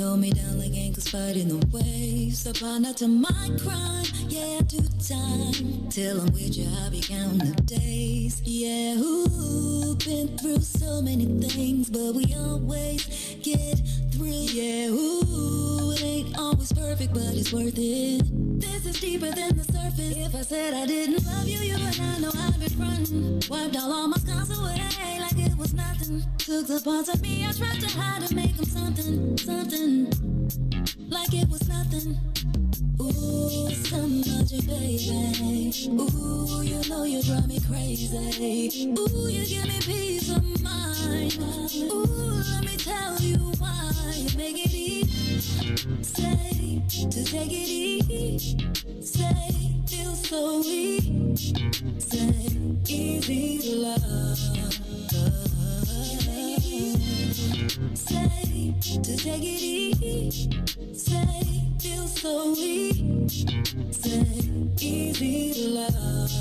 hold me down like ankles fighting the waves. Not to my crime, yeah, I do time. Till I'm with you, I'll be counting the days. Yeah, ooh, been through so many things, but we always get through. Yeah, ooh, it ain't always perfect, but it's worth it. This is deeper than the surface. If I said I didn't love you, you would not know I've been frontin'. Wiped all my scars away like it was nothing. Took the parts of me I tried to hide and make them something, something. Like it was nothing. Ooh, so much, baby. Ooh, you know you drive me crazy. Ooh, you give me peace of mind. Ooh, let me tell you why. You make it easy. Say, to take it easy. Say, feel so weak. Say, easy to love. Say, to take it easy. Say, feel so weak. Say, easy to love.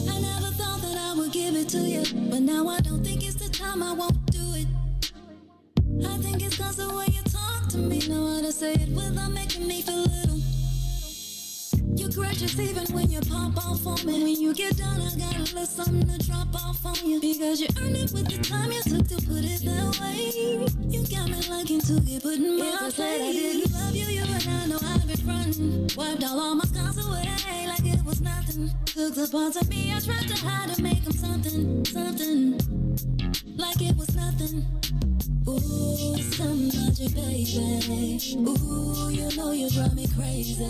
I never thought that I would give it to you, but now I don't think it's the time. I won't do it. I think it's cause the way you talk to me. Know how to say it without making me feel little. You're gracious even when you pop off on me. When you get done, I got a little something to drop off on you. Because you earned it with the time you took to put it that way. You got me liking to get put in my place. If I said I didn't love you, you would not know I've been frontin'. Wiped all my scars away like it was nothing. Took the parts of me I tried to hide and make them something, something. Like it was nothing. Ooh, so much, baby. Ooh, you know you drive me crazy.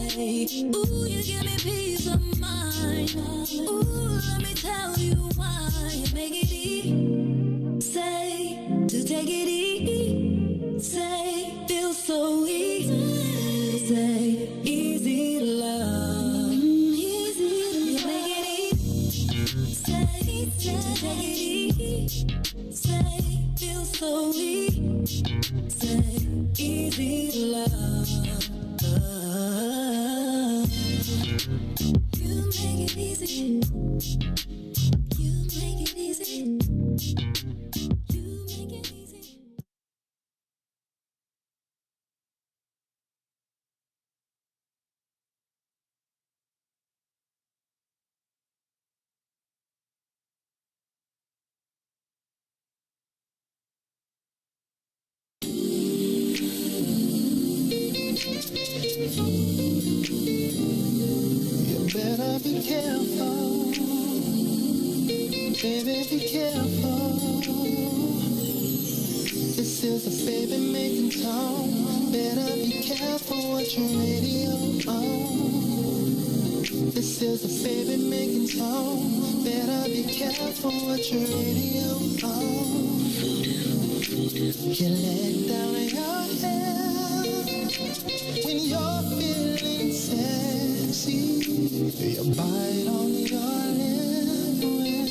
Ooh, you give me peace of mind. Ooh, let me tell you why. You make it easy. Say, to take it easy. Say, feel so easy. Say, easy to love. Easy to love. You make it easy. Say, to take it easy. Say, feel so weak. Say, easy to love. You make it easy. You make it easy. You make it easy. You better be careful, baby, be careful. This is a baby making tone. Better be careful what your radio on. This is a baby making tone. Better be careful what your radio on. You let down your hair when you're feeling sexy. You bite on your lip when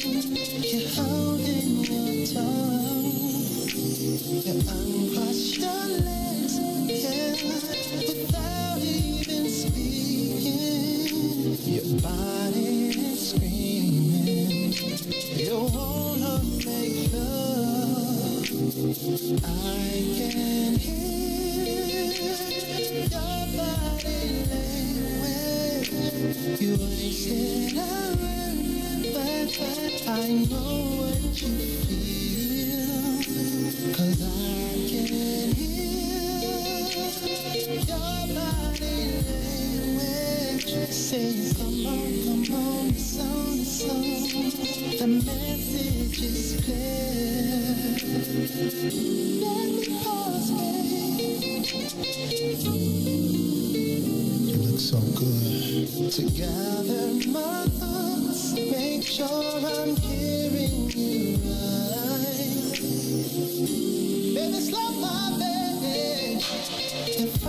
you're holding your tongue. You uncross your legs, yeah, without even speaking. Your body is screaming. You wanna make love. I can hear your body language. You ain't said a word, but I know what you feel. 'Cause I can hear your body language. Say, come on, it's on, it's on. The message is clear. Let me pause, babe. You look so good. To gather my thoughts, make sure I'm hearing you right. Baby, slow my baby, if I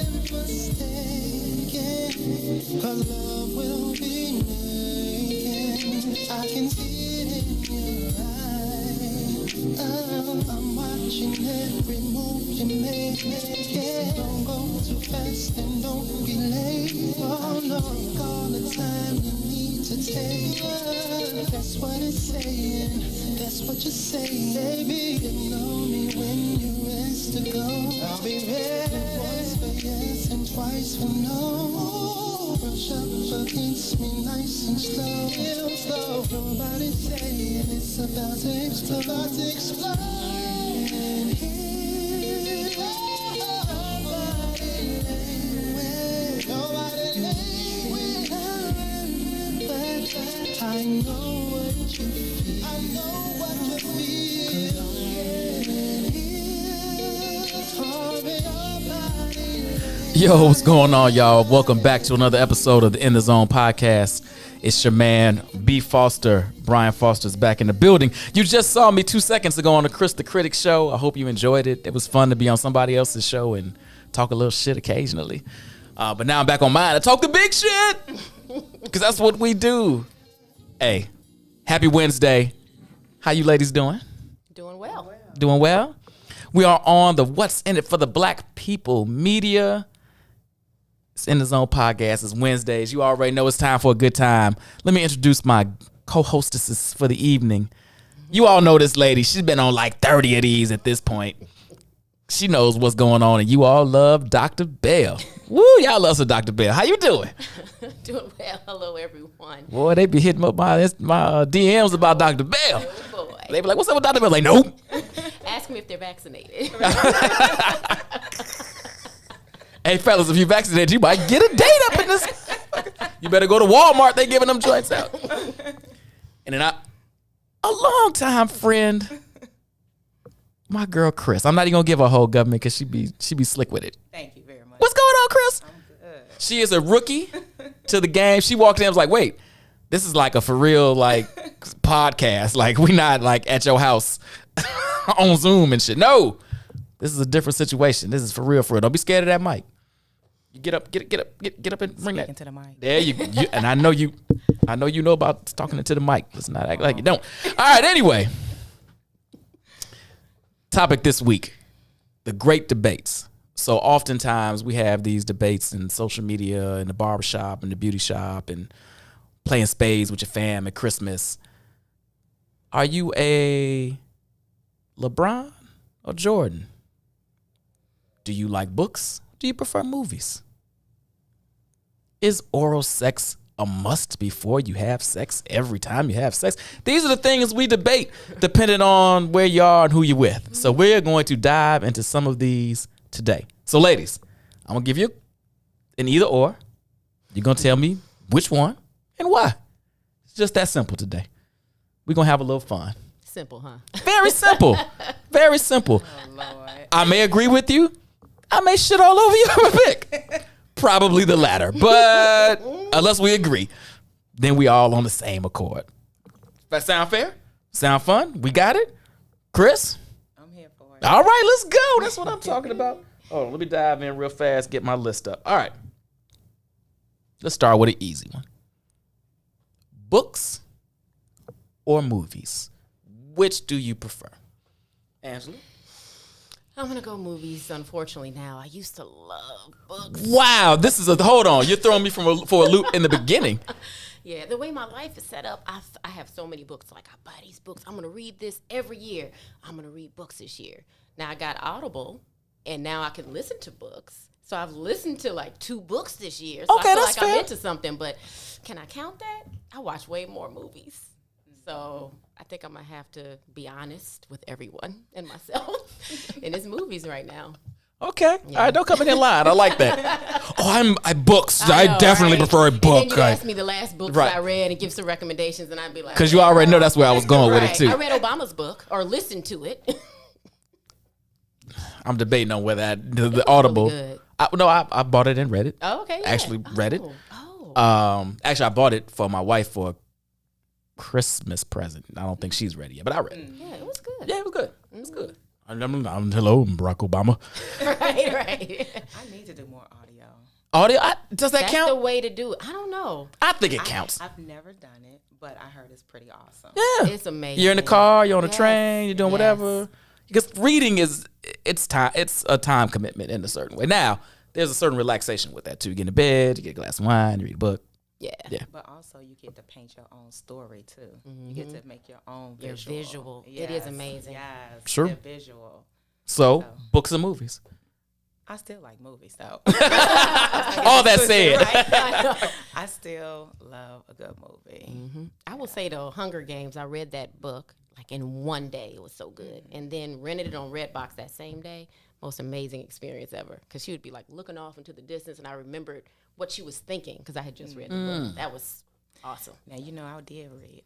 am mistaken. 'Cause love will be making. I can see it in your eyes. Oh, I'm watching every move you make. Yeah, don't go too fast and don't be late. Oh no, take all the time you need to take. That's what it's saying. That's what you're saying, baby. You know me when you're ready. advice for no. Brush up against me nice and slow. Real slow. Nobody's saying it's about to explode. It's about to explode. And here, nobody lay with. But I know what you feel. I know what you feel. Yo, what's going on, y'all? Welcome back to another episode of the In the Zone podcast. It's your man, B. Foster. Brian Foster's back in the building. You just saw me 2 seconds ago on the Chris the Critic show. I hope you enjoyed it. It was fun to be on somebody else's show and talk a little shit occasionally. But now I'm back on mine to talk the big shit because that's what we do. Hey, happy Wednesday. How you ladies doing? Doing well. Doing well? We are on the What's in It for the Black People media. It's In the Zone podcast. It's Wednesdays. You already know it's time for a good time. Let me introduce my co-hostesses for the evening. You all know this lady. She's been on like 30 of these at this point. She knows what's going on, and you all love Dr. Bell. Woo, y'all love some Dr. Bell. How you doing? Doing well. Hello, everyone. Boy, they be hitting up my DMs about Dr. Bell. Oh, boy. They be like, what's up with Dr. Bell? Like, nope. Ask me if they're vaccinated. Hey, fellas, if you vaccinated, you might get a date up in this. You better go to Walmart. They giving them joints out. And then a long-time friend, my girl Chris. I'm not even gonna give her a whole government because she be slick with it. Thank you very much. What's going on, Chris? I'm good. She is a rookie to the game. She walked in and was like, wait, this is like a for real like podcast. Like we not like at your house on Zoom and shit. No, this is a different situation. This is for real, for real. Don't be scared of that mic. You get up and bring that Into the mic. There you and I know you know about talking into the mic. Let's not act like you don't. All right, anyway. Topic this week, the great debates. So oftentimes we have these debates in social media, in the barbershop, in the beauty shop, and playing spades with your fam at Christmas. Are you a Lebron or Jordan? Do you like books? Do you prefer movies? Is oral sex a must before you have sex every time you have sex? These are the things we debate depending on where you are and who you're with. So we're going to dive into some of these today. So ladies, I'm going to give you an either or. You're going to tell me which one and why. It's just that simple today. We're going to have a little fun. Simple, huh? Very simple. Very simple. Oh, Lord. I may agree with you. I may shit all over you with a pick. Probably the latter. But unless we agree, then we all on the same accord. That sound fair? Sound fun? We got it? Chris? I'm here for it. All right, let's go. That's what I'm talking about. Oh, let me dive in real fast, get my list up. All right. Let's start with an easy one. Books or movies? Which do you prefer? Angela? I'm going to go movies, unfortunately, now. I used to love books. Wow, this is hold on. You're throwing me for a loop in the beginning. Yeah, the way my life is set up, I have so many books. Like, I buy these books. I'm going to read this every year. I'm going to read books this year. Now, I got Audible, and now I can listen to books. So I've listened to, like, 2 books this year. So Okay, I feel that's like I'm fair. into something. But can I count that? I watch way more movies. So I think I'm going to have to be honest with everyone and myself. And it's movies right now. Okay. Yeah. All right, don't come in line. I like that. Oh, I books. I know, definitely right? prefer a book. And then you ask me the last books Right. I read and give some recommendations, and I'd be like, Because you already know that's where I was going with it, too. I read Obama's book or listened to it. I'm debating on whether the Audible. Good. I bought it and read it. Oh, okay. Yeah. Actually read it. Oh. Actually, I bought it for my wife for a Christmas present. I don't think she's ready yet, but I read it. Yeah, it was good. Yeah, it was good. It was good. Hello, Barack Obama. Right. I need to do more audio. Audio, does that That's count? the way to do it. I don't know. I think it counts. I've never done it, but I heard it's pretty awesome. Yeah. It's amazing. You're in the car, you're on the Yes. train, you're doing Yes. whatever. Because reading it's a time commitment in a certain way. Now, there's a certain relaxation with that too. You get in bed, you get a glass of wine, you read a book. Yeah. Yeah. But also, you get to paint your own story too. You get to make your own Your visual. visual. It is amazing. Yes. Sure. Your visual. So, books and movies. I still like movies, though. All that said. Right? I still love a good movie. I will say though, Hunger Games. I read that book like in one day. It was so good, and then rented it on Redbox that same day. Most amazing experience ever. Because she would be like looking off into the distance, and I remembered what she was thinking because I had just read the book. That was awesome. Now, I did read,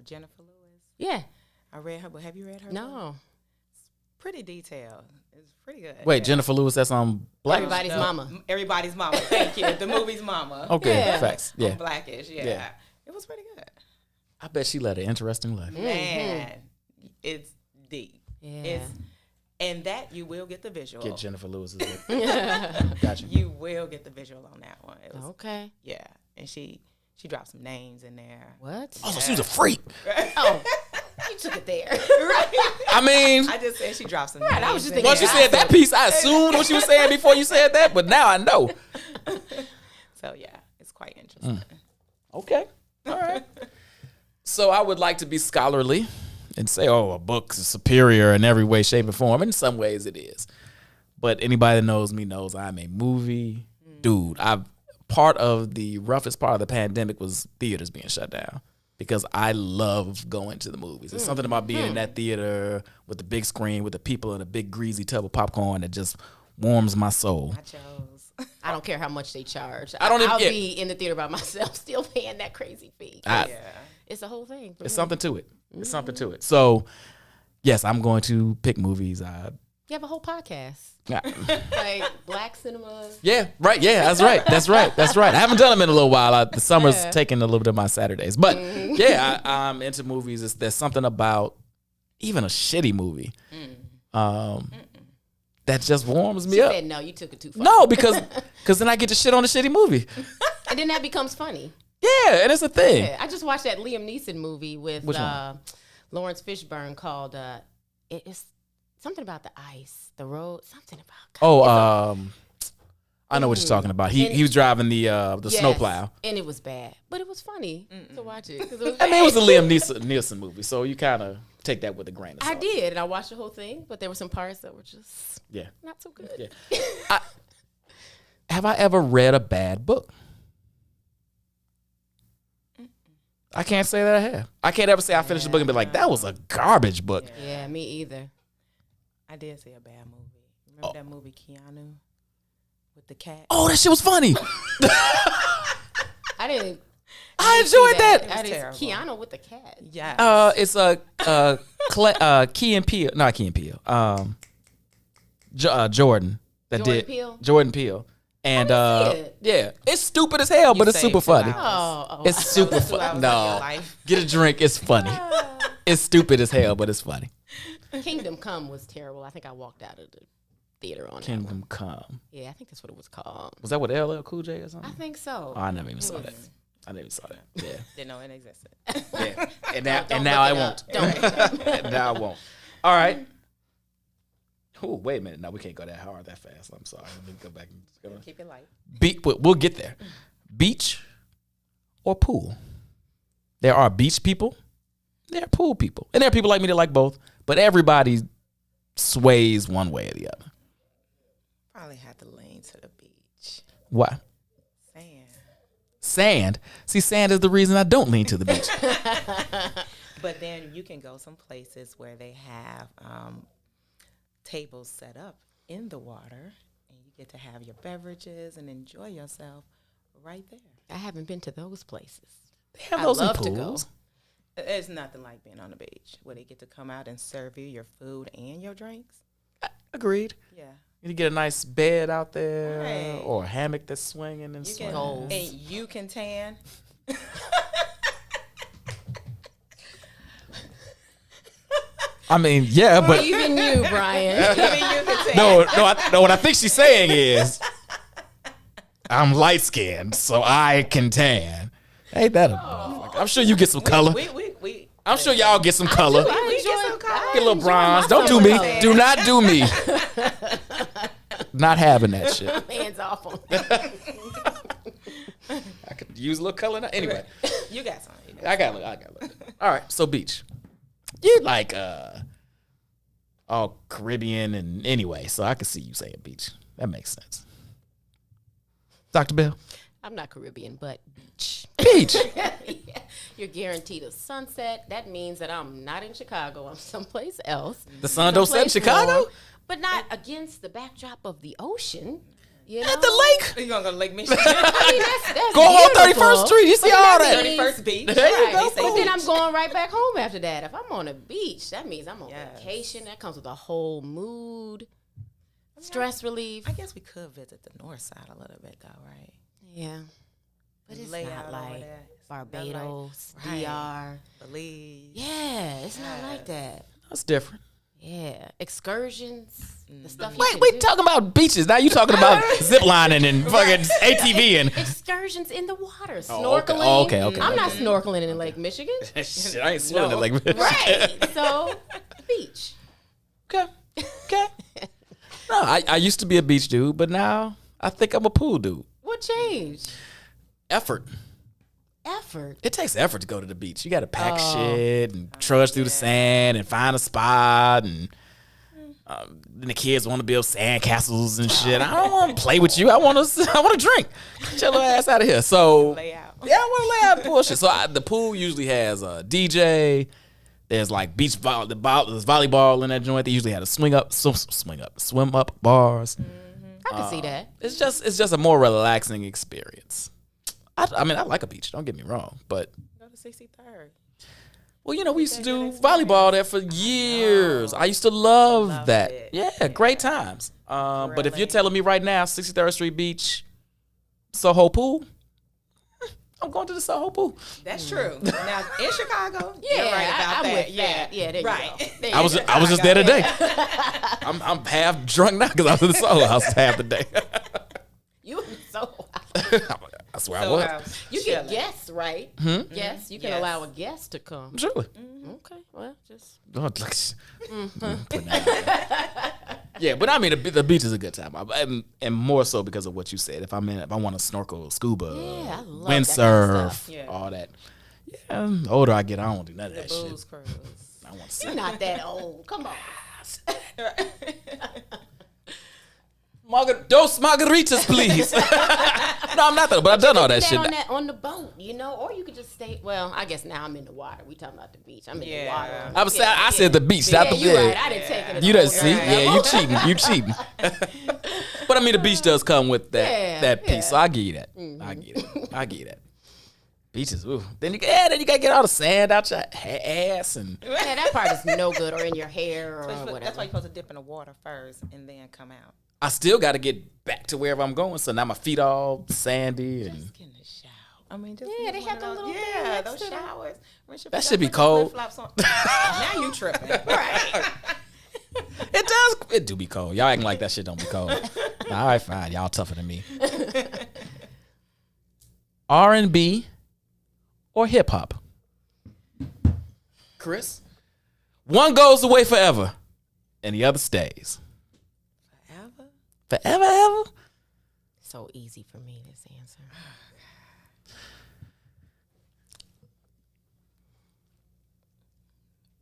Jennifer Lewis. Yeah. I read her, but have you read her book? No. Pretty detailed. It's pretty good. Wait, Yeah. Jennifer Lewis, that's on Black? Everybody's mama. Everybody's Mama. Thank you. The movie's Mama. Okay, Yeah. facts. Yeah. On Blackish, yeah. Yeah. It was pretty good. I bet she led an interesting life. Man, it's deep. Yeah. And that you will get the visual. Get Jennifer Lewis. Gotcha. You will get the visual on that one. It was, Okay. yeah. And she dropped some names in there. What? Oh, so she was a freak. Oh, you took it there. I mean, I just said she dropped some Right, names. I was just in thinking once you there. said that piece, I assumed what she was saying before you said that, but now I know. So, yeah, it's quite interesting. Okay. All right. So I would like to be scholarly and say, oh, a book is superior in every way, shape, and form. In some ways it is. But anybody that knows me knows I'm a movie dude. Part of the roughest part of the pandemic was theaters being shut down because I love going to the movies. There's something about being in that theater with the big screen, with the people in a big greasy tub of popcorn that just warms my soul. I chose. I don't care how much they charge. I don't even- I'll yeah. be in the theater by myself, still paying that crazy fee. Yeah. It's a whole thing. It's something to it. It's something to it. So, yes, I'm going to pick movies. You have a whole podcast, Yeah, like Black cinema. right. Yeah, that's right. That's right. I haven't done them in a little while. The summer's Yeah. taking a little bit of my Saturdays. But, yeah, I'm into movies. There's something about even a shitty movie that just warms me She up. said no. You took it too far. No, because then I get to shit on a shitty movie. And then that becomes funny. Yeah, and it's a thing. Yeah, I just watched that Liam Neeson movie with Which one? Lawrence Fishburne called it's something about the ice, the road, something about. Oh, I know what you're talking about. He was driving the Yes, snowplow. and it was bad, but it was funny to watch it. 'Cause it was I mean, it was a bad. Liam Neeson movie, so you kind of take that with a grain of salt. I did, and I watched the whole thing, but there were some parts that were just Yeah. not so good. Yeah. Have I ever read a bad book? I can't say that I have. I can't ever say I finished a book and be like, that was a garbage book. Yeah, me either. I did see a bad movie. Remember that movie Keanu with the cat? Oh, that shit was funny. I didn't. I enjoyed that. I didn't. terrible. Keanu with the cat. Yeah. It's Key and Peele, not Key and Peele. Jordan that Jordan did Peele? Jordan Peele, and I didn't see it. yeah, it's stupid as hell, but it's saved super 2 funny. hours. Oh, It's super 2 funny. hours of your No, life. get a drink. It's funny. It's stupid as hell, but it's funny. Kingdom Come was terrible. I think I walked out of the theater on that one. Kingdom Come. Yeah, I think that's what it was called. Was that with LL Cool J or I something? think so. Oh, I never even saw that. I never even saw that. Yeah, Didn't know it existed. yeah. And now, Don't now I look it won't. up. Don't look it up. And now I won't. All right. Oh, wait a minute. No, we can't go that hard that fast. I'm sorry. Let me go back. Keep it light. We'll get there. Beach or pool? There are beach people. There are pool people. And there are people like me that like both. But everybody sways one way or the other. Probably had to lean to the beach. Why? Sand. Sand. See, sand is the reason I don't lean to the beach. But then you can go some places where they have tables set up in the water, and you get to have your beverages and enjoy yourself right there. I haven't been to those places. They have I'd those in love to go. pools. It's nothing like being on the beach where they get to come out and serve you your food and your drinks. Agreed. Yeah. You get a nice bed out there Right. or a hammock that's swinging and You swinging. can, Goals. and you can tan. I mean, yeah, but Even you, Brian. Even you can tan. no. What I think she's saying is, I'm light skinned, so I can tan. Ain't that a motherfucker? I'm sure you get some color. We I'm sure y'all get some color. I we get enjoy- some color. Get a little enjoy bronze. my Don't do summer me. color. Do not do me. Not having that shit. Hands off on. I could use a little color now. Anyway, You got some. You got I got it. All right, so beach. You like all Caribbean and anyway, so I can see you saying beach. That makes sense. Dr. Bell? I'm not Caribbean, but beach. Beach. Yeah. You're guaranteed a sunset. That means that I'm not in Chicago. I'm someplace else. The sun don't set in Someplace Chicago? warm, but not against the backdrop of the ocean. You know? At the lake? You're going to go to Lake Michigan. I mean, that's Go on beautiful. 31st Street. You see But all that that. means- 31st Beach. There you Right. go. But then I'm going right back home after that. If I'm on a beach, that means I'm on Yes. vacation. That comes with a whole mood, stress relief. I guess we could visit the north side a little bit, though, right? Yeah. But it's Lay not out over like there. It's not Barbados, like- DR. Belize. Yeah, it's not like that. That's different. Yeah, excursions, the stuff. You Wait, can we do. talking about beaches. Now you talking about zip lining and fucking ATV and Excursions in the water, Oh, okay. snorkeling. Oh, okay. I'm not snorkeling in Lake Michigan. shit. I ain't swimming in Lake Michigan. Right. So, beach. Okay. Okay. No, I used to be a beach dude, but now I think I'm a pool dude. What changed? Effort. Effort. It takes effort to go to the beach. You got to pack shit and trudge through the sand and find a spot, and then the kids want to build sand castles and shit. I don't want to play with you. I want to drink. Get your little ass out of here. So Lay out. yeah, I want to lay out bullshit. So the pool usually has a DJ. There's like there's volleyball in that joint. They usually had a swim up bars. I can see that. It's just a more relaxing experience. I mean, I like a beach. Don't get me wrong, but Go to 63rd. well, you know, we used to do volleyball there for years. I used to love that. it. Yeah, great times. But if you're Really? telling me right now, 63rd Street Beach, Soho Pool, I'm going to the Soho Pool. That's true. Now, in Chicago, Yeah, you're right about I'm that. with Yeah, that. Yeah, there you right. go. There I you was go. just there today. I'm half drunk now because I was in the Soho House half the day. You so I swear I So, was. you can guess, right? Yes, you can Yes. allow a guest to come. Surely. Okay, well, just Oh, yeah, but I mean, the beach is a good time, and more so because of what you said. If I want to snorkel, scuba, I love that kind of windsurf, stuff. Yeah. all that. Yeah, the older I get, I don't want to do none of that shit. Booze cruise. I want to you're sit. not that old. Come on. Dos margaritas, please. No, I'm not though, but I've done all that shit. on the boat, you know, or you could just stay. Well, I guess now I'm in the water. We talking about the beach. I'm in the Yeah. water. I was saying, I said the beach, not Yeah, the you right. bed. I didn't take it. as You a don't whole see, nother yeah, level. you cheating. But I mean, the beach does come with that Yeah, piece, yeah. so I give you that. I give you that. Beaches, ooh. Then you gotta get all the sand out your ass and. Yeah, that part is no good, or in your hair, or That's why whatever. you're supposed to dip in the water first and then come out. I still got to get back to wherever I'm going, so now my feet all sandy and Just get in the shower. I mean, just Yeah, use they one have of the those- little thing yeah, next those to them. showers. Rinse your That feet should up, be put your cold. flip-flops on. Now you tripping, right? it do be cold. Y'all acting like that shit don't be cold. All right, fine. Y'all tougher than me. R&B or hip hop? Chris? One goes away forever and the other stays. Forever? Forever, ever? So easy for me, this answer.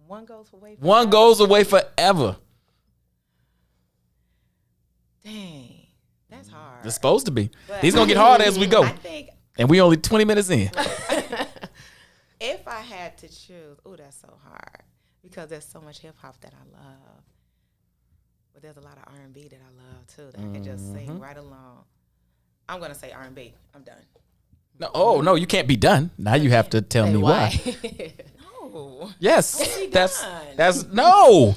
One goes away. One goes away forever. Dang, that's hard. It's supposed to be. But These gonna get harder as we go. I think And we only 20 minutes in. if I had to choose, oh, that's so hard because there's so much hip hop that I love, but there's a lot of R&B that I love too that I can just sing right along. I'm gonna say R&B. I'm done. No, you can't be done. Now you have to tell Say me why. Oh, Yes, be that's done. no.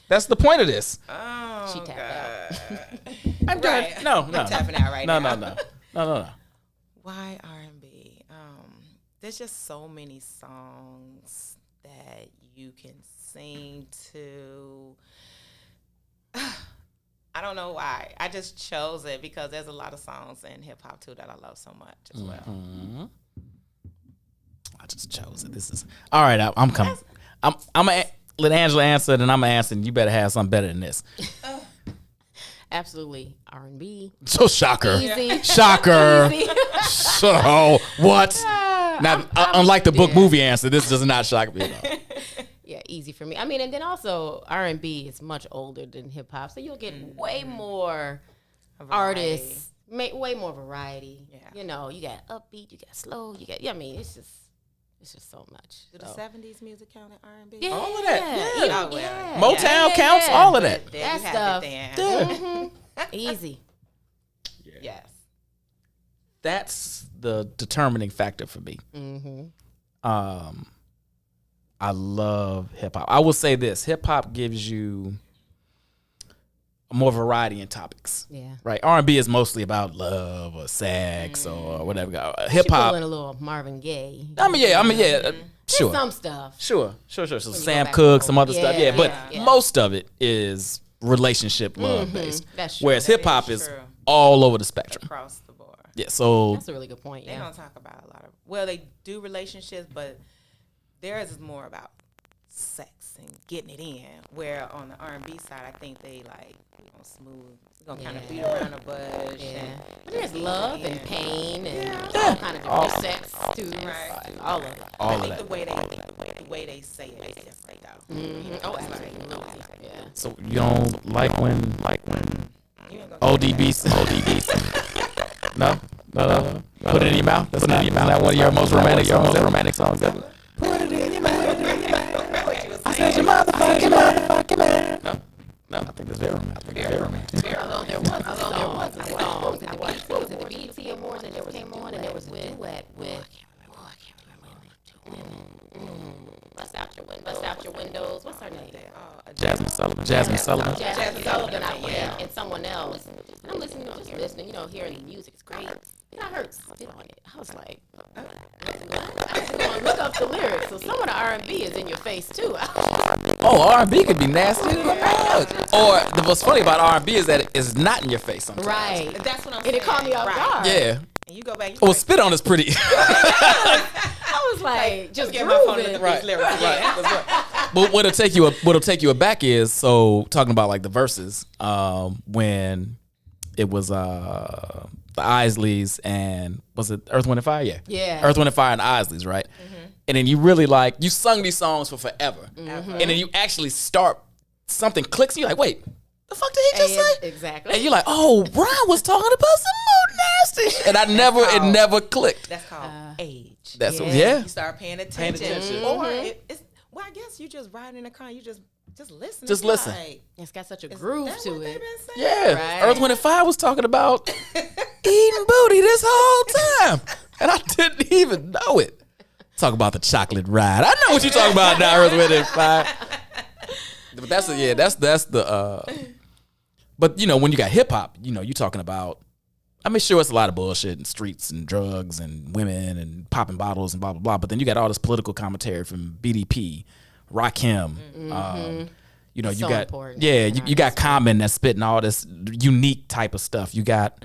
That's the point of this. oh, She tapped God. I'm done. Right. No, I'm tapping out right now. No. Why R&B? There's just so many songs that you can sing to. I don't know why. I just chose it because there's a lot of songs in hip hop too that I love so much as well. I just chose it. This is all right. I'm coming. I'm gonna let Angela answer, then I'm gonna answer. And you better have something better than this. Absolutely, R&B. So shocker, Easy. shocker. Easy. So what? Now, unlike the book movie answer, this does not shock me at all. Yeah, easy for me. I mean, and then also R&B is much older than hip hop, so you'll get way more artists, way more variety. Yeah. You know, you got upbeat, you got slow, you got. Yeah, I mean, it's just so much. Do the So. 70s music count in R&B? Yeah, All of that, yeah. Oh, well, yeah. Motown Yeah, counts, yeah. all of that. There That you have stuff. it then. Yeah. Easy. Yes. That's the determining factor for me. I love hip hop. I will say this: hip hop gives you more variety in topics. Yeah. Right. R&B is mostly about love or sex or whatever. Hip Pull hop. in a little Marvin Gaye. I mean, yeah. There's Sure. some stuff. Sure. So you Sam go back Cooke, and some forth. other stuff. Yeah, Yeah, but yeah. most of it is relationship love based. That's true. Whereas That hip hop is is true. all over the spectrum. Across the board. Yeah. So That's a really good point. They Yeah. don't talk about a lot of. Well, they do relationships, but theirs is more about sex and getting it in. Where on the R&B side, I think they like smooth. It's gonna kind of beat around the bush. Yeah. And But there's love and pain and Yeah. all kind of different sex too. Right. All of it. all I of think that. the way they say it is different though. Oh, absolutely. Yeah. So you don't like when You ain't gonna ODB no. Put it in your mouth. That's not one of your most romantic songs ever. Put it in your mouth. I said your motherfucking mouth. No, I think that's very romantic. Although there was a song at the BET Awards and there was a duet with Bust Out Your Windows. What's her name? Jasmine Sullivan. Jasmine Sullivan and someone else. And I'm listening, hearing the music. It's great. And I heard something on it. I was like, I was going to look up the lyrics. So some of the R&B is in your face too. Oh, R&B could be nasty. Or what's funny about R&B is that it's not in your face sometimes. Right. That's what I'm And saying. it caught me off guard. Yeah. And you go back. Well, Spit On is pretty. I was like, just get my phone and grooving. look at these lyrics. Yeah. But what'll take you aback is talking about like the verses when it was the Isleys and was it Earth, Wind and Fire? Yeah. Earth, Wind and Fire and Isleys, right? And then you really you sung these songs for forever, and then you actually start something clicks. And you're like, wait, the fuck did he just say? Exactly. And you're like, oh, Brian was talking about some more nasty shit. And it never clicked. That's called age. That's Yeah. You start paying attention. attention. Or it's I guess you just riding in the car. You just listen. Just It's listen. Like, It's got such a is groove that to what they it. been saying? Yeah, Right. Earth, Wind and Fire was talking about eating booty this whole time, and I didn't even know it. Talk about the chocolate ride. I know what you're talking about now, Earth, Wind and Fire. But that's the. But when you got hip hop, you're talking about. I mean, sure, it's a lot of bullshit and streets and drugs and women and popping bottles and blah blah blah. But then you got all this political commentary from BDP, Rakim. You So got important. you got Common that's spitting all this unique type of stuff. You got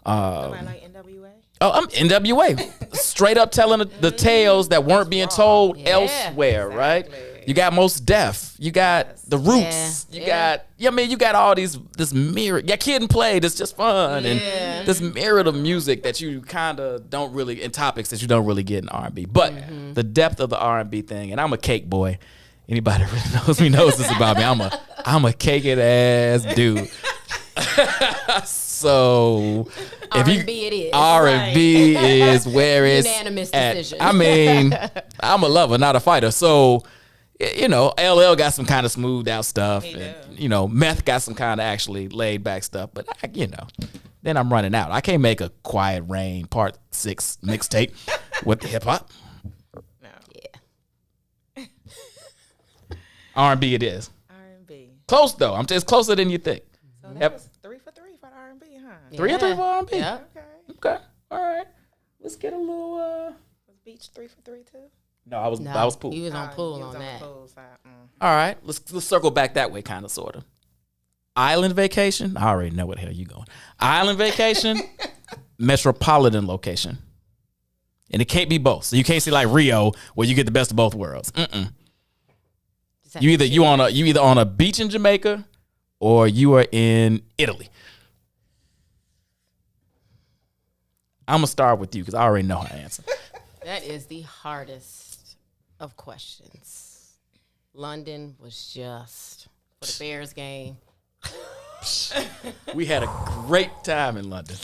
Somebody like NWA. I'm NWA, straight up telling the tales that weren't being told Yeah, elsewhere, right? You got Most Def, you got The Roots, you got you got all this myriad. You got Kid and Play that's just fun, and this myriad of music that you kind of don't really, and topics that you don't really get in R&B. But the depth of the R&B thing, and I'm a cake boy. Anybody that really knows me knows this about me. I'm a cake it ass dude. So if R&B it is. R&B is where it's Unanimous at. decision. I mean, I'm a lover, not a fighter. So, LL got some kind of smoothed out stuff. And, Meth got some kind of actually laid back stuff. But, then I'm running out. I can't make a Quiet Rain Part 6 mixtape with the hip hop. Yeah. R&B it is. R&B. Close, though. It's closer than you think. So that was 3 for 3 for R&B, huh? 3 or 3 for R&B? Yeah. Okay. Okay. All right. Let's get a little... Was Beach 3 for 3 too? No, I was pool. He was on pool You was on that. the pool side. All right, let's circle back that way, kind of, sort of. Island vacation. I already know what the hell you going. Island vacation, metropolitan location, and it can't be both. So you can't see like Rio where you get the best of both worlds. You either on a beach in Jamaica or you are in Italy. I'm gonna start with you because I already know her answer. That is the hardest of questions. London was just for the Bears game. We had a great time in London?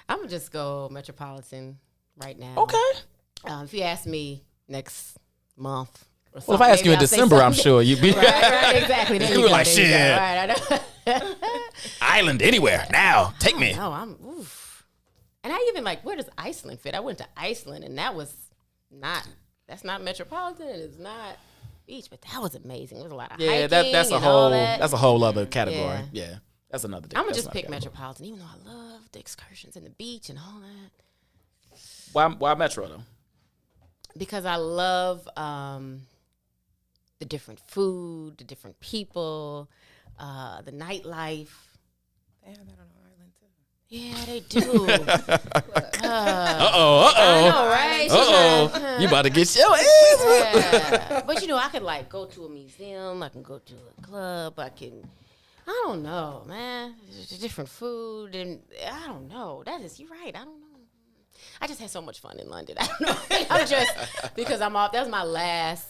I'm gonna just go Metropolitan right now. Okay. If you ask me next month. Or Well, if I ask you in maybe I'll say December, I'm something. sure you'd be Right, exactly. There You you were go, like, there you go. shit. Right, I know. island anywhere now. Take me. No, oof. And I even like, where does Iceland fit? I went to Iceland, and that's not Metropolitan. It's not beach, but that was amazing. There was a lot of Yeah, hiking that's a and all whole that. that's a whole other category. Yeah. Yeah, that's another. I'm gonna that's just not pick category. Metropolitan, even though I love the excursions and the beach and all that. Why Metro though? Because I love the different food, the different people, the nightlife. They have that on Ireland too. Yeah, they do. Uh-oh. I know, right? Uh-oh. You about to get your ass whipped. Yeah. But I could like go to a museum. I can go to a club. I don't know, man. Different food, and I don't know. You're right. I don't know. I just had so much fun in London. I don't know. I'm just because I'm off. That was my last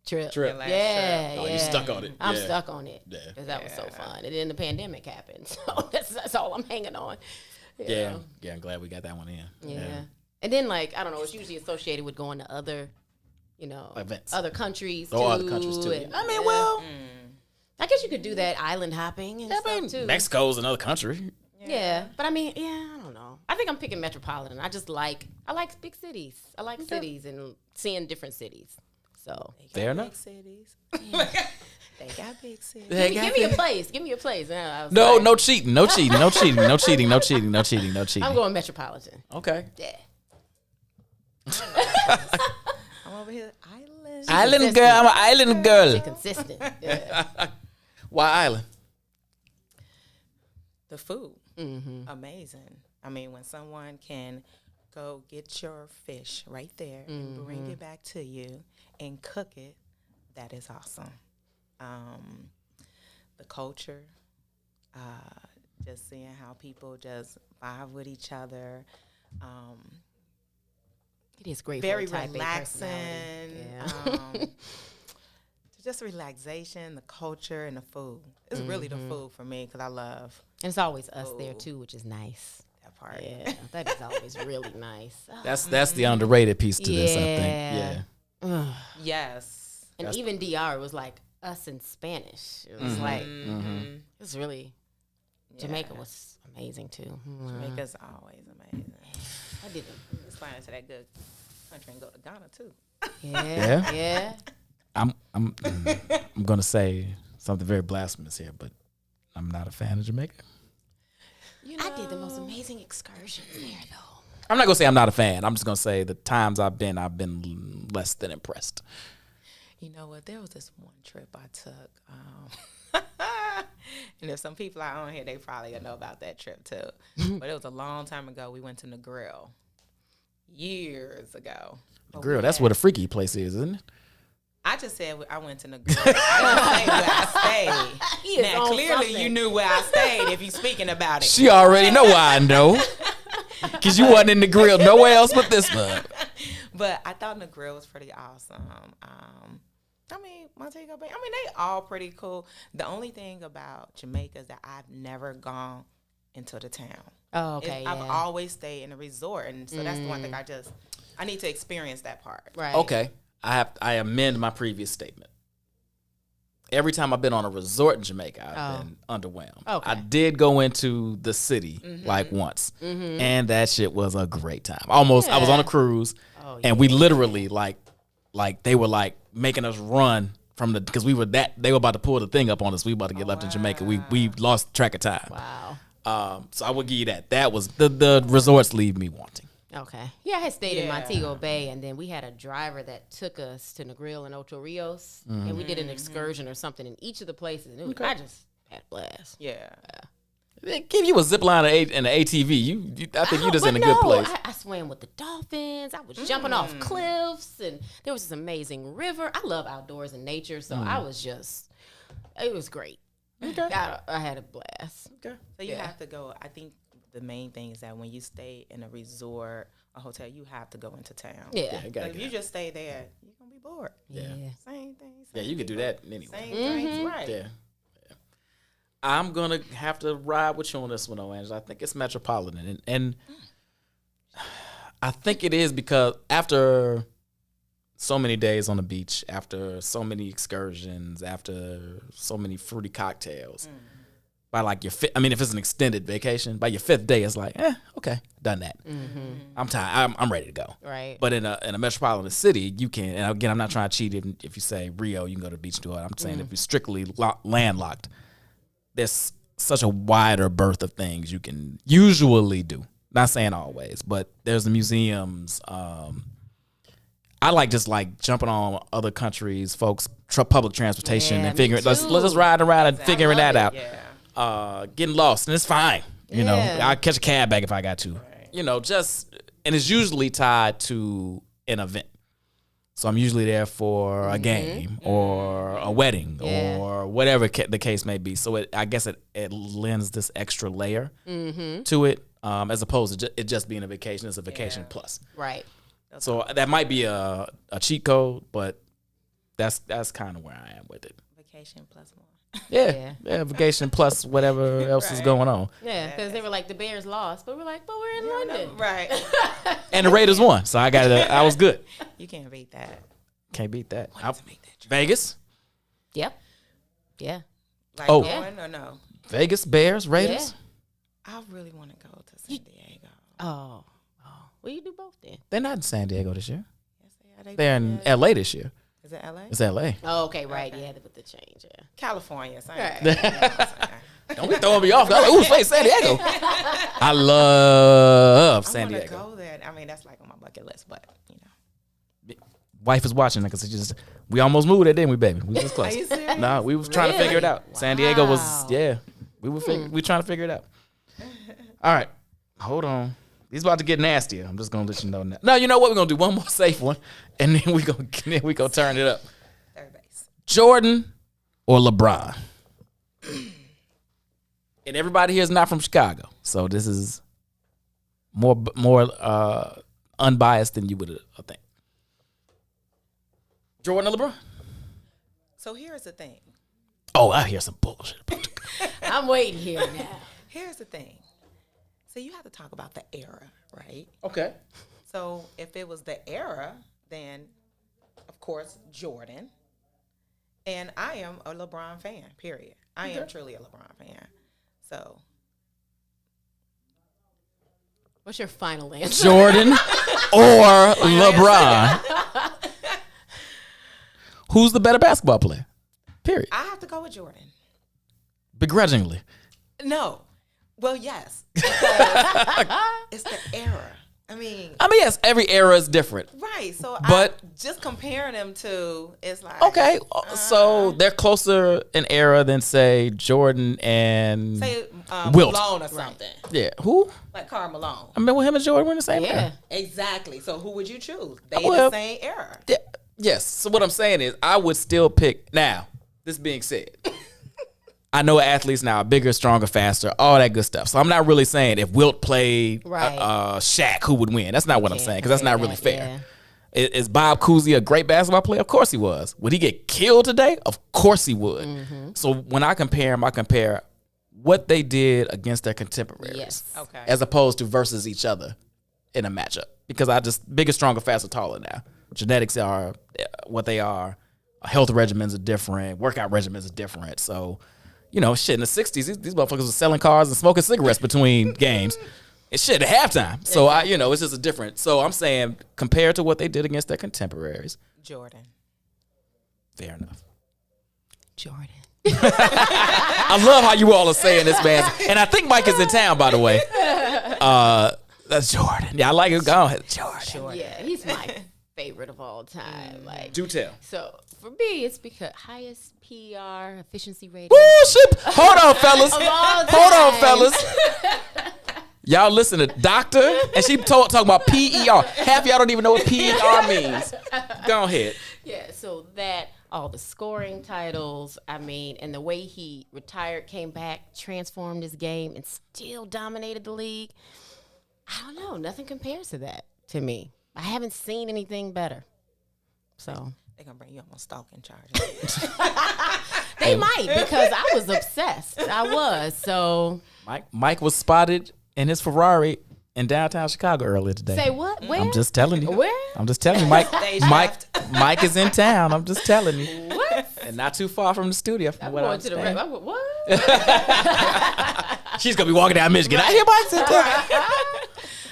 trip. last Yeah, trip. Oh, yeah. you stuck on it. I'm Yeah. stuck on it. Yeah. Because that was so fun. And then the pandemic happened. So that's all I'm hanging on. Yeah, I'm glad we got that one in. Yeah. And then I don't know, it's usually associated with going to other, Events. other countries Oh, too. other countries too. And, I mean, well, I guess you could do that island hopping and stuff too. Mexico's another country. Yeah. But I mean, I don't know. I think I'm picking Metropolitan. I like big cities. I like cities and seeing different cities. So Fair Big enough. cities. They got big cities. give me a place. Give me a place. And I was No, like, no cheating. No cheating. No cheating. No cheating. No cheating. No cheating. No cheating. I'm going Metropolitan. Okay. Yeah. I'm over here, Ireland. Island girl. I'm an island girl. Consistent. Yeah. Why island? The food, amazing. I mean, when someone can go get your fish right there and bring it back to you and cook it, that is awesome. The culture, just seeing how people just vibe with each other. It is great. Very for a type A relaxing. personality. Yeah. Just relaxation, the culture, and the food. It's really the food for me because I love And it's always us there too, which is nice. that part. Yeah, that is always really nice. That's the underrated piece to this, I think. Yeah. Yes. And even DR was like us in Spanish. It was like it was really Jamaica was amazing too. Jamaica's always amazing. I did them. Let's fly into that good country and go to Ghana too. Yeah, yeah. I'm gonna say something very blasphemous here, but I'm not a fan of Jamaica. I did the most amazing excursion there though. I'm not gonna say I'm not a fan. I'm just gonna say the times I've been less than impressed. You know what? There was this one trip I took. And if some people are on here, they probably gonna know about that trip too. But it was a long time ago. We went to Negril. Years ago. But Girl, we that's had- where the freaky place is, isn't it? I just said I went to Negril. I didn't say where I stayed. He is Now, on clearly something. you knew where I stayed if you're speaking about it. She already know why I know. Cause you wasn't in the grill nowhere else but this one. But I thought Negril was pretty awesome. I mean, Montego Bay. I mean, they all pretty cool. The only thing about Jamaica is that I've never gone into the town. Oh, okay. I've yeah. always stayed in a resort, and so that's the one thing I need to experience that part. Right. Okay. I amend my previous statement. Every time I've been on a resort in Jamaica, I've been underwhelmed. Okay. I did go into the city like once, and that shit was a great time. I was on a cruise, and we literally like they were like making us run from because they were about to pull the thing up on us. We were about to get left in Jamaica. We lost track of time. Wow. So I would give you that. That was the resorts leave me wanting. Okay. Yeah, I had stayed in Montego Bay, and then we had a driver that took us to Negril and Ocho Rios, and we did an excursion or something in each of the places. And it was, I just had a blast. Yeah. They give you a zip line and an ATV. I think you just in a good place. I swam with the dolphins. I was jumping off cliffs, and there was this amazing river. I love outdoors and nature, so I was it was great. Okay. I had a blast. Okay. So you have to go. I think the main thing is that when you stay in a resort, a hotel, you have to go into town. Yeah. You gotta If get you just stay there, you're gonna be bored. Yeah. Same thing. Yeah, same you could do people, that anyway. Same drinks, right? Yeah. I'm gonna have to ride with you on this one, though, Angela. I think it's Metropolitan, and I think it is because after so many days on the beach, after so many excursions, after so many fruity cocktails, by like your fifth, I mean, if it's an extended vacation, by your 5th day, it's like, okay, done that. I'm tired. I'm ready to go. Right. But in a metropolitan city, you can. And again, I'm not trying to cheat. If you say Rio, you can go to the beach and do it. I'm saying if you're strictly landlocked, there's such a wider berth of things you can usually do. Not saying always, but there's the museums. I like just like jumping on other countries, folks, public transportation and figuring. Let's just ride around and figuring that out. Yeah. Getting lost and it's fine. You know, Yeah. I'll catch a cab back if I got to. Right. You know, and it's usually tied to an event. So I'm usually there for a game or a wedding or whatever the case may be. So I guess it lends this extra layer to it, as opposed to it just being a vacation. It's a vacation plus. Right. So that might be a cheat code, but that's kind of where I am with it. Vacation plus more. Yeah, vacation plus whatever else is going on. Yeah, because they were like, the Bears lost, but we're like, but we're in London. Right. And the Raiders won, so I was good. You can't beat that. Can't beat that. Vegas, Yep. Yeah. Like Oh. going or no? Vegas, Bears, Raiders. I really want to go to San Diego. Oh. Well, you do both then. They're not in San Diego this year. Yes, they are. They're in LA this year. Is it LA? It's LA. Oh, okay, right. Yeah, with the change. Yeah. California. Same Right. thing. You know what I'm saying? Don't be throwing me off. I'm like, ooh, San Diego. I love I San want to Diego. go there. I mean, that's like on my bucket list, but you know. Wife is watching because we almost moved there, didn't we, baby? We was close. Are you serious? No, we was trying to figure it out. San Diego was we were trying to figure it out. All right, hold on. He's about to get nastier. I'm just gonna let you know now. No, you know what? We're gonna do one more safe one, and then we gonna turn it up. Third base. Jordan or LeBron? And everybody here is not from Chicago, so this is more unbiased than you would think. Jordan or LeBron? So here's the thing. Oh, I hear some bullshit about you. I'm waiting here now. Here's the thing. So you have to talk about the era, right? Okay. So if it was the era, then of course Jordan. And I am a LeBron fan, period. I am truly a LeBron fan. So What's your final answer? Jordan or LeBron? Who's the better basketball player? Period. I have to go with Jordan. Begrudgingly. No. Well, yes. Because it's the era. I mean, yes, every era is different. right. So But- just comparing them to, it's like, Okay, so they're closer in era than, say, Jordan and say Wilt. Malone or something. Yeah, who? Like Karl Malone. I remember him and Jordan were in the same Yeah. era. Exactly. So who would you choose? They Well- the same era. Yeah. Yes. So what I'm saying is, I would still pick. Now, this being said, I know athletes now are bigger, stronger, faster, all that good stuff. So I'm not really saying if Wilt played Right. Shaq, who would win. That's not what I'm Can't saying, because that's say not really that, fair. Is Bob Cousy a great basketball player? Of course he was. Would he get killed today? Of course he would. So when I compare them, I compare what they did against their contemporaries, Yes. Okay. as opposed to versus each other in a matchup. Because bigger, stronger, faster, taller now. Genetics are what they are. Health regimens are different. Workout regimens are different. So, in the 60s, these motherfuckers were selling cars and smoking cigarettes between games. It's shit at halftime. So, it's just a different. So, I'm saying compared to what they did against their contemporaries, Jordan. fair enough. Jordan. I love how you all are saying this, man. And I think Mike is in town, by the way. That's Jordan. Yeah, I like it. Go ahead. Jordan. Yeah, he's my favorite of all time. Like, Do tell. so for me, it's because highest PR efficiency rating. Woo, shit. Hold on, fellas. Of all Hold on, time. fellas. Y'all listen to Doctor, and she talking about PER. Half y'all don't even know what PER means. Go ahead. Yeah, so that, all the scoring titles, and the way he retired, came back, transformed his game, and still dominated the league. I don't know. Nothing compares to that to me. I haven't seen anything better. So They're gonna bring you on stalking charges. They might, because I was obsessed. I was. So Mike was spotted in his Ferrari in downtown Chicago earlier today. say what? Where? I'm just telling you. Where? I'm just telling you, Mike. Stage Mike is in town. I'm just telling you, What? and not too far from the studio. From I'm what I going to the understand. what? She's gonna be walking down Michigan. I hear Mike's in town.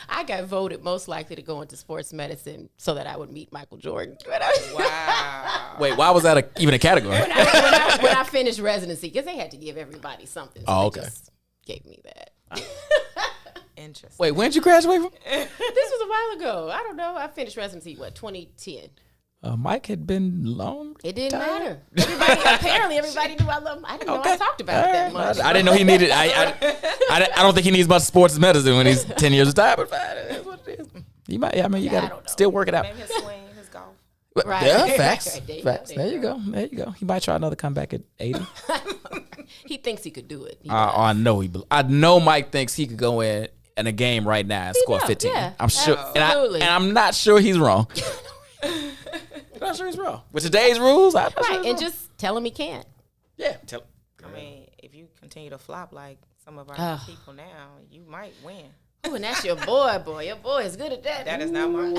I got voted most likely to go into sports medicine so that I would meet Michael Jordan. Wow. Wait, why was that even a category? when I finished residency, because they had to give everybody something. So Oh, they okay. just gave me that. Interesting. Wait, when did you graduate from? This was a while ago. I don't know. I finished residency, 2010. Mike had been long. It didn't retired? matter. Apparently, everybody knew I loved him. I didn't know I talked about it that much. I didn't know he needed. I don't think he needs much sports and medicine when he's 10 years retired. But fine, it is what it is. You might. I mean, you I got don't to know. still work it out. Maybe his swing, his golf. Right. Yeah, facts. Right, there you Facts. go, There you go. There you go. He might try another comeback at 80. He thinks he could do it. He I know he. I know Mike thinks he could go in a game right now and score does, 15. yeah. I'm sure, Absolutely. and I'm not sure he's wrong. I'm not sure he's wrong. With today's rules, I'm not sure Right, he's and wrong. just tell him he can't. Yeah. I mean, if you continue to flop like some of our Ugh. people now, you might win. Oh, and that's your boy. Your boy is good at that. That is not my boy.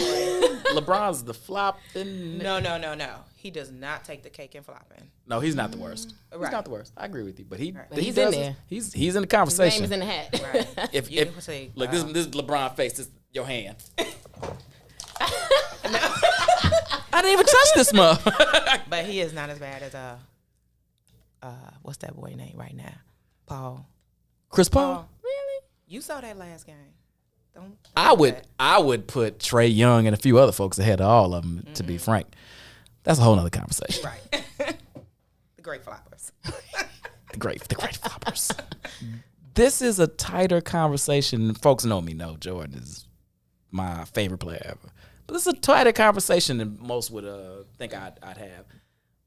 LeBron's the flopping. No. He does not take the cake in flopping. No, he's not the worst. He's Right. not the worst. I agree with you, but he But he he's in does- there. He's in the His conversation. name is in the hat. Right. If You can say, look, this is LeBron face. This is your hand. I didn't even touch this mug. But he is not as bad as what's that boy name right now? Paul. Chris Paul. Really? You saw that last game. Don't I would put Trey Young and a few other folks ahead of all of them. To be frank, that's a whole nother conversation. Right. The great floppers. The great floppers. This is a tighter conversation. Folks know me. Know Jordan is my favorite player ever. But this is a tighter conversation than most would think I'd have.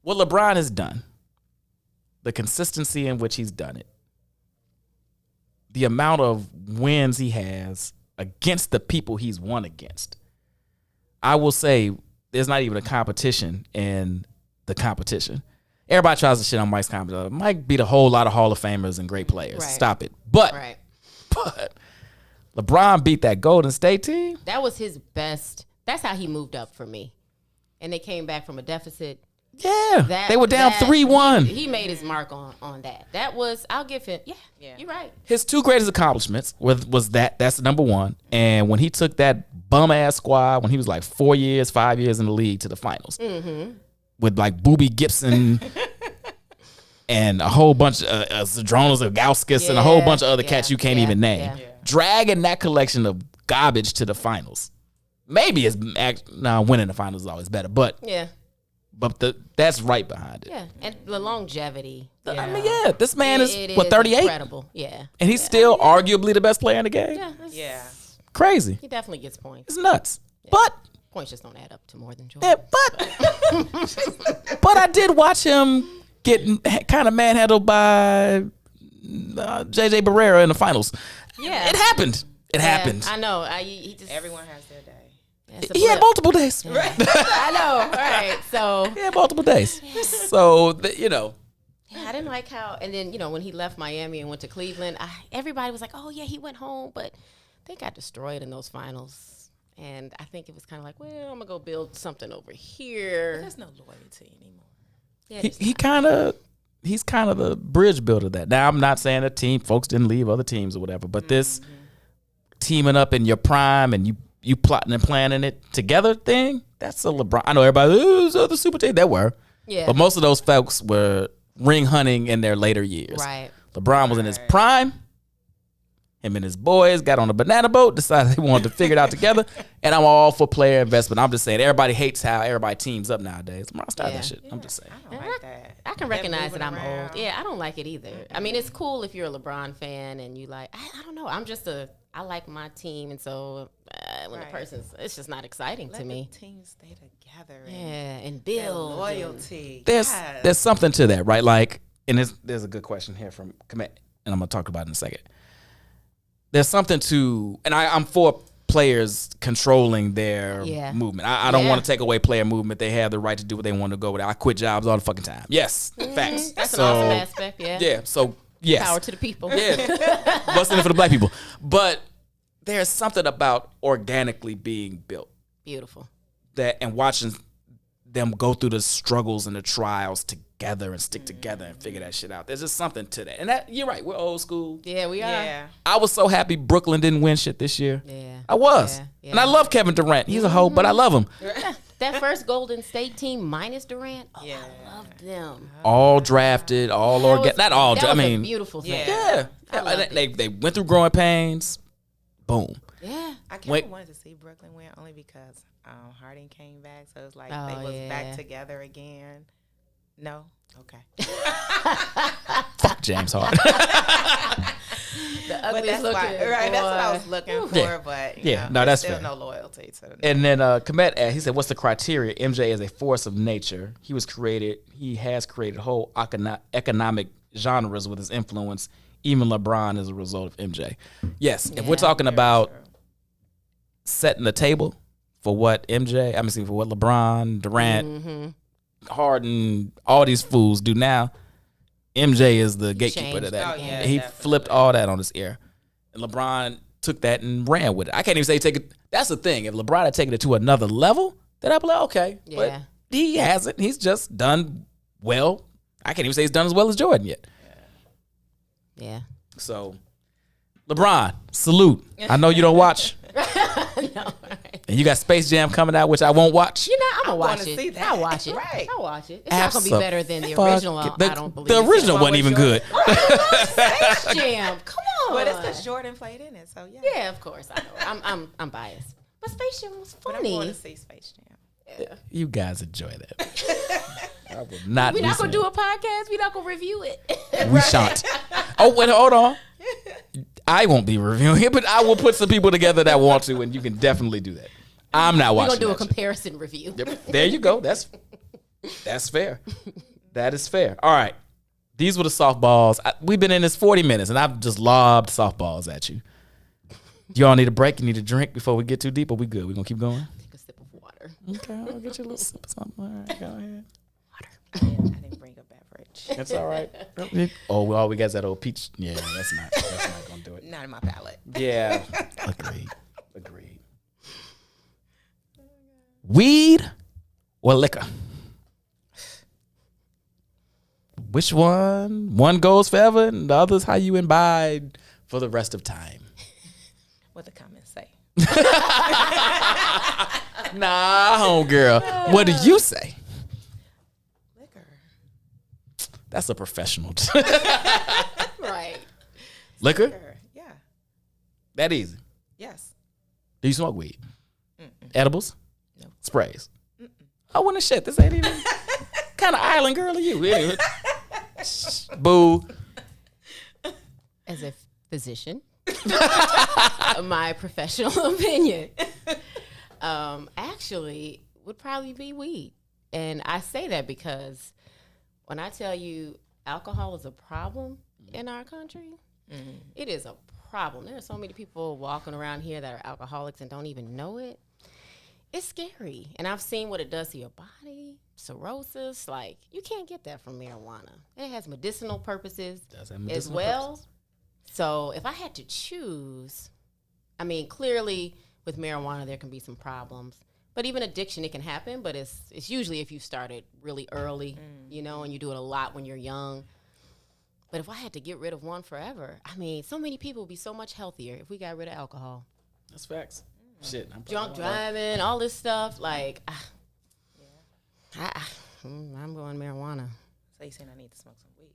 What LeBron has done, the consistency in which he's done it, the amount of wins he has against the people he's won against. I will say there's not even a competition in the competition. Everybody tries to shit on Mike's competition. Mike beat a whole lot of Hall of Famers and great players. Right. Stop it. But Right. LeBron beat that Golden State team. That was his best. That's how he moved up for me. And they came back from a deficit. Yeah. They were down 3-1. He made his mark on that. That was, I'll give him, Yeah. you're right. His two greatest accomplishments was that's number one. And when he took that bum ass squad when he was like 5 years in the league to the finals with like Boobie Gibson and a whole bunch of Zdronis Ilgauskas and a whole bunch of other cats you can't even name. Yeah. Dragging that collection of garbage to the finals. Maybe winning the finals is always better, but Yeah. that's right behind it. Yeah. And the longevity. I mean, this man is It what, 38? Incredible. Yeah. And he's still arguably the best player in the game. Yeah. that's- Yeah. Crazy. He definitely gets points. It's nuts. But Points just don't add up to more than Jordan. but I did watch him get kind of manhandled by JJ Barrera in the finals. Yeah. It happened. It Yeah, happened. I know. He just, Everyone has their day. that's a He had blip. multiple days. I know. Right. So He had multiple days. So, yeah, I didn't like how. And then when he left Miami and went to Cleveland, everybody was like, "Oh yeah, he went home," but they got destroyed in those finals. And I think it was kind of like, well, I'm gonna go build something over here. There's no loyalty anymore. Yeah, he's kind of the bridge builder of that. Now, I'm not saying that folks didn't leave other teams or whatever, but this teaming up in your prime and you plotting and planning it together thing, that's a LeBron. I know everybody, those other super team, they were. Yeah. But most of those folks were ring hunting in their later years. Right. LeBron was in his prime. Him and his boys got on a banana boat, decided they wanted to figure it out together. And I'm all for player investment. I'm just saying, everybody hates how everybody teams up nowadays. LeBron started that shit. I'm just saying. I don't like that. I can Them recognize that moving I'm around. old. Yeah, I don't like it either. I mean, it's cool if you're a LeBron fan and you like. I don't know. I like my team, and so when the Right. it's just not exciting to Let me. the team stay together. Yeah, And and that build loyalty. There's Yes. there's something to that, right? Like, and there's a good question here from Komet, and I'm gonna talk about it in a second. There's something to, and I'm for players controlling their Yeah. movement. I don't Yeah. want to take away player movement. They have the right to do what they want to go with. I quit jobs all the fucking time. Yes, facts. That's So, an awesome aspect. Yeah. Yeah, so yes. Power to the people. Yeah, busting it for the black people. But there's something about organically being built Beautiful. and watching them go through the struggles and the trials together and stick together and figure that shit out. There's just something to that. And that you're right, we're old school. Yeah, we are. Yeah. I was so happy Brooklyn didn't win shit this year. Yeah. I was. Yeah. And I love Kevin Durant. He's a hoe, but I love him. That first Golden State team minus Durant. Oh, Yeah. I love them. All drafted, all That organic. was- Not all. that I was a mean, beautiful thing. Yeah. yeah. I loved They went through growing pains. Boom. Yeah. I kind Wait. of wanted to see Brooklyn win only because Harden came back, so it's like Oh, they was yeah. back together again. No, okay. Fuck James Harden. The But ugliest that's why, looking right? That's what I was boy. looking for. Yeah. But Yeah, no, there's that's still fair. no loyalty to. And then Komet asked, he said, what's the criteria? MJ is a force of nature. He has created whole economic genres with his influence. Even LeBron is a result of MJ. Yes, if we're Yeah. talking Very about true. setting the table for what for what LeBron, Durant, Harden, all these fools do now, MJ is the gatekeeper to changed that. Oh, yeah, He definitely. flipped all that on his ear. And LeBron took that and ran with it. I can't even say take it. That's the thing. If LeBron had taken it to another level, then I'd be like, okay. Yeah. But he hasn't. He's just done well. I can't even say he's done as well as Jordan yet. Yeah. So, LeBron, salute. I know you don't watch. No, right. And you got Space Jam coming out, which I won't watch. You know, I'm gonna I watch wanna it. see that. I'll watch it. Right. I'll watch it. It's not gonna be better than the original. I don't believe. The original What wasn't was even yours? good. Space Jam. Come on. But it's because Jordan played in it, so yeah. Yeah, of course. I know. I'm biased. But Space Jam was But I'm going funny. to see Space Jam. You guys enjoy that. I will not. We're not listen gonna do a podcast. We're not gonna review it. We shan't. Oh, wait, hold on. I won't be reviewing it, but I will put some people together that want to, and you can definitely do that. I'm not We're watching. gonna do a that shit. comparison review. Yep. There you go. That's fair. That is fair. All right. These were the softballs. We've been in this 40 minutes, and I've just lobbed softballs at you. Do y'all need a break? You need a drink before we get too deep, or we good? We gonna keep going? Take a sip of water. Okay, I'll get you a little sip of something. All right, go ahead. I didn't bring a beverage. That's all right. Oh, well, we got that old peach. Yeah, that's not gonna do it. Not in my palate. Yeah. Agreed. Weed or liquor? Which one? One goes forever, and the other's how you imbibe for the rest of time. What the comments say. Nah, homegirl. What do you say? Liquor. That's a professional. Right. Liquor? Liquor. Yeah. That easy. Yes. Do you smoke weed? Edibles? No. Sprays? I want to shit. This ain't even kind of island girl are you? Anyway. Boo. As a physician, my professional opinion, actually would probably be weed. And I say that because when I tell you alcohol is a problem in our country, it is a problem. There are so many people walking around here that are alcoholics and don't even know it. It's scary. And I've seen what it does to your body, cirrhosis. Like, you can't get that from marijuana. It has medicinal purposes Does have as medicinal well. purposes. So if I had to choose, I mean, clearly with marijuana there can be some problems. But even addiction, it can happen. But it's usually if you started really early, you know, and you do it a lot when you're young. But if I had to get rid of one forever, I mean, so many people would be so much healthier if we got rid of alcohol. That's facts. Shit. I'm Drunk driving, all this stuff. Like, I'm going marijuana. So you saying I need to smoke some weed?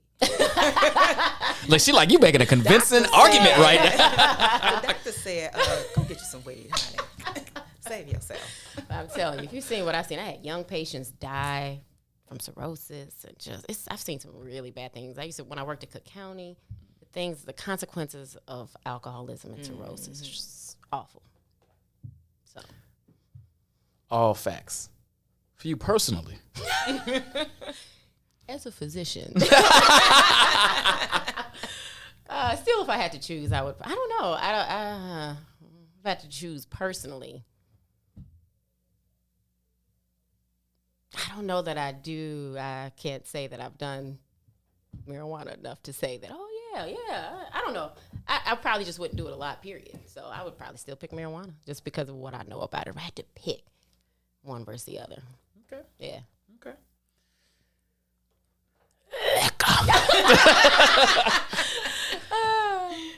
Like, she like, you making a convincing argument right now. The doctor said, go get you some weed, honey. Save yourself. I'm telling you, if you've seen what I've seen, I had young patients die from cirrhosis. And I've seen some really bad things. When I worked at Cook County, the consequences of alcoholism and cirrhosis is just awful. So, All facts. For you personally. as a physician, still, if I had to choose, I would. I don't know. If I had to choose personally, I don't know that I do. I can't say that I've done marijuana enough to say that, oh, yeah. I don't know. I probably just wouldn't do it a lot, period. So I would probably still pick marijuana just because of what I know about it. If I had to pick one versus the other. Okay. Yeah. Okay.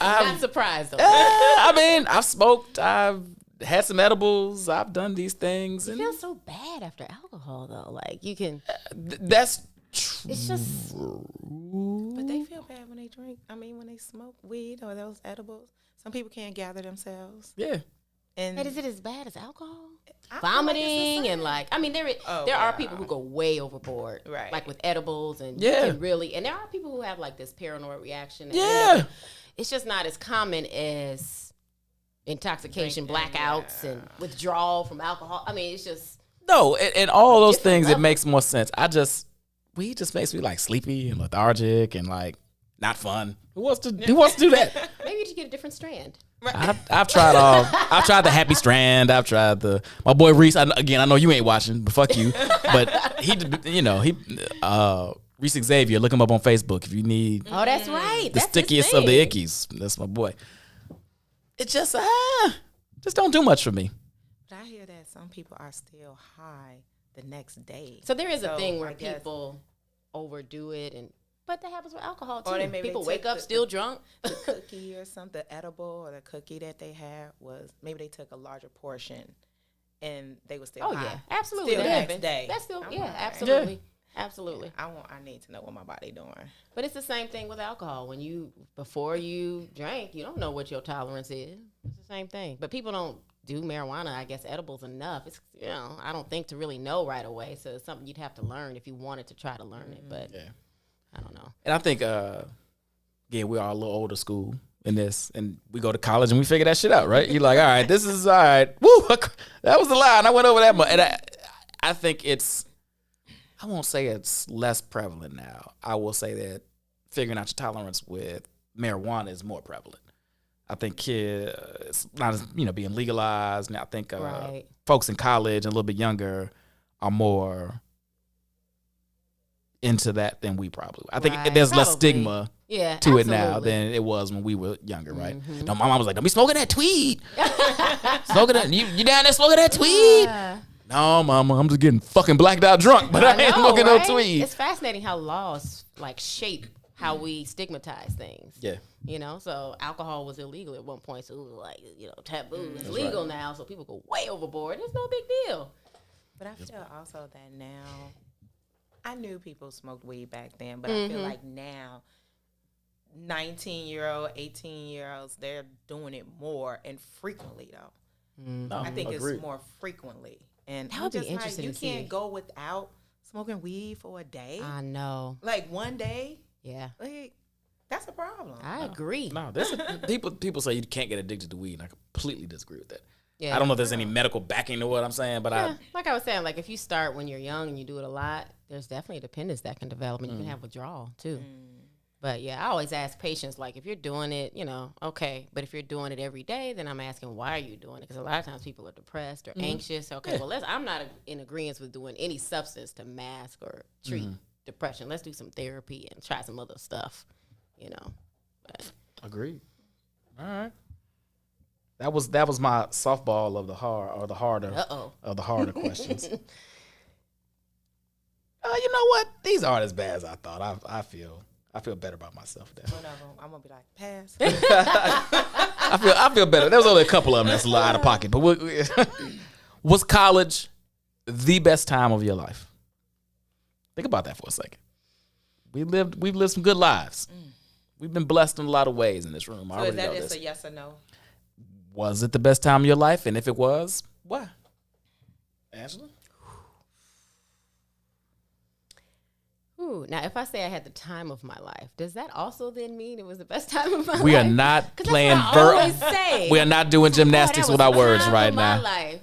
I'm not surprised, though. I mean, I've smoked. I've had some edibles. I've done these things. It And feels so bad after alcohol, though. Like, you can... that's true. It's just... But they feel bad when they drink. I mean, when they smoke weed or those edibles. Some people can't gather themselves. Yeah. And Is it as bad as alcohol? I feel like it's the Vomiting same. and like, I mean, there are yeah. people who go way overboard, Right. Like with edibles and Yeah. you can really, and there are people who have like this paranoid reaction. And Yeah. it's just not as common as intoxication, Drinking, blackouts, yeah. and withdrawal from alcohol. I mean, it's just No, and all those Different things, level. it makes more sense. Weed just makes me like sleepy and lethargic and like not fun. Who wants to do that? maybe you just get a different strand. I've tried all. I've tried the Happy Strand. I've tried my boy Reese. I know you ain't watching, but fuck you. But Reese Xavier. Look him up on Facebook if you need Oh, that's right. the That's his stickiest of the thing. ickies. That's my boy. It just don't do much for me. But I hear that some people are still high the next day. So there is a thing where I guess- people overdo it, but that happens with alcohol too. Or maybe People they wake took up the- still drunk. the cookie or something, the edible or the cookie that they had was maybe they took a larger portion and they were still Oh high. yeah, absolutely. Still that the happens. next day. That's still I'm yeah, like, absolutely, absolutely. I need to know what my body doing. But it's the same thing with alcohol. Before you drink, you don't know what your tolerance is. It's the same thing. But people don't do marijuana, I guess, edibles enough. It's I don't think to really know right away. So it's something you'd have to learn if you wanted to try to learn it. But Yeah. I don't know. And I think again, we are a little older school in this, and we go to college and we figure that shit out, right? You're like, all right, this is all right. Woo, that was the line. I went over that much, and I think I won't say it's less prevalent now. I will say that figuring out your tolerance with marijuana is more prevalent. I think it's not as being legalized. Now I think Right. folks in college and a little bit younger are more into that than we probably. I think Right. there's less Probably. stigma Yeah, to it now absolutely. than it was when we were younger, right? No, my mom was like, "Don't be smoking that tweed. Smoking that you down there smoking that tweed." No, mama, I'm just getting fucking blacked out drunk, but I ain't know, smoking right? no tweed. It's fascinating how laws like shape how we stigmatize things. Yeah. So alcohol was illegal at one point, so it was like, taboo. It's legal now, so people go way overboard. It's no big deal. But I feel also that now, I knew people smoked weed back then, but I feel like now, 19-year-old, 18-year-olds, they're doing it more and frequently, though. I think agreed. it's more frequently. And That I'm would be just interesting you to see. can't go without smoking weed for a day. I know. Like one day, Yeah. like that's a problem. I agree. No, people say you can't get addicted to weed, and I completely disagree with that. Yeah. I don't know if there's any medical backing to what I'm saying, but Yeah, like I was saying, like if you start when you're young and you do it a lot, there's definitely a dependence that can develop, and you can have withdrawal too. But yeah, I always ask patients, like if you're doing it, okay, but if you're doing it every day, then I'm asking why are you doing it? Because a lot of times people are depressed or anxious. Okay, well I'm not in agreement with doing any substance to mask or treat depression. Let's do some therapy and try some other stuff. But agreed. All right. That was my softball of the harder questions. You know what? These aren't as bad as I thought. I feel better about myself now. One of them, I'm gonna be like, pass. I feel better. There was only a couple of them that's a little out of pocket. But was college the best time of your life? Think about that for a second. We've lived some good lives. We've been blessed in a lot of ways in this room. I So already is that know just this. a yes or no? Was it the best time of your life? And if it was, why? Angela? Ooh, now if I say I had the time of my life, does that also then mean it was the best time of my life? We are not 'Cause that's playing what I always say. We are not doing gymnastics That with was our the words time right of my now. life.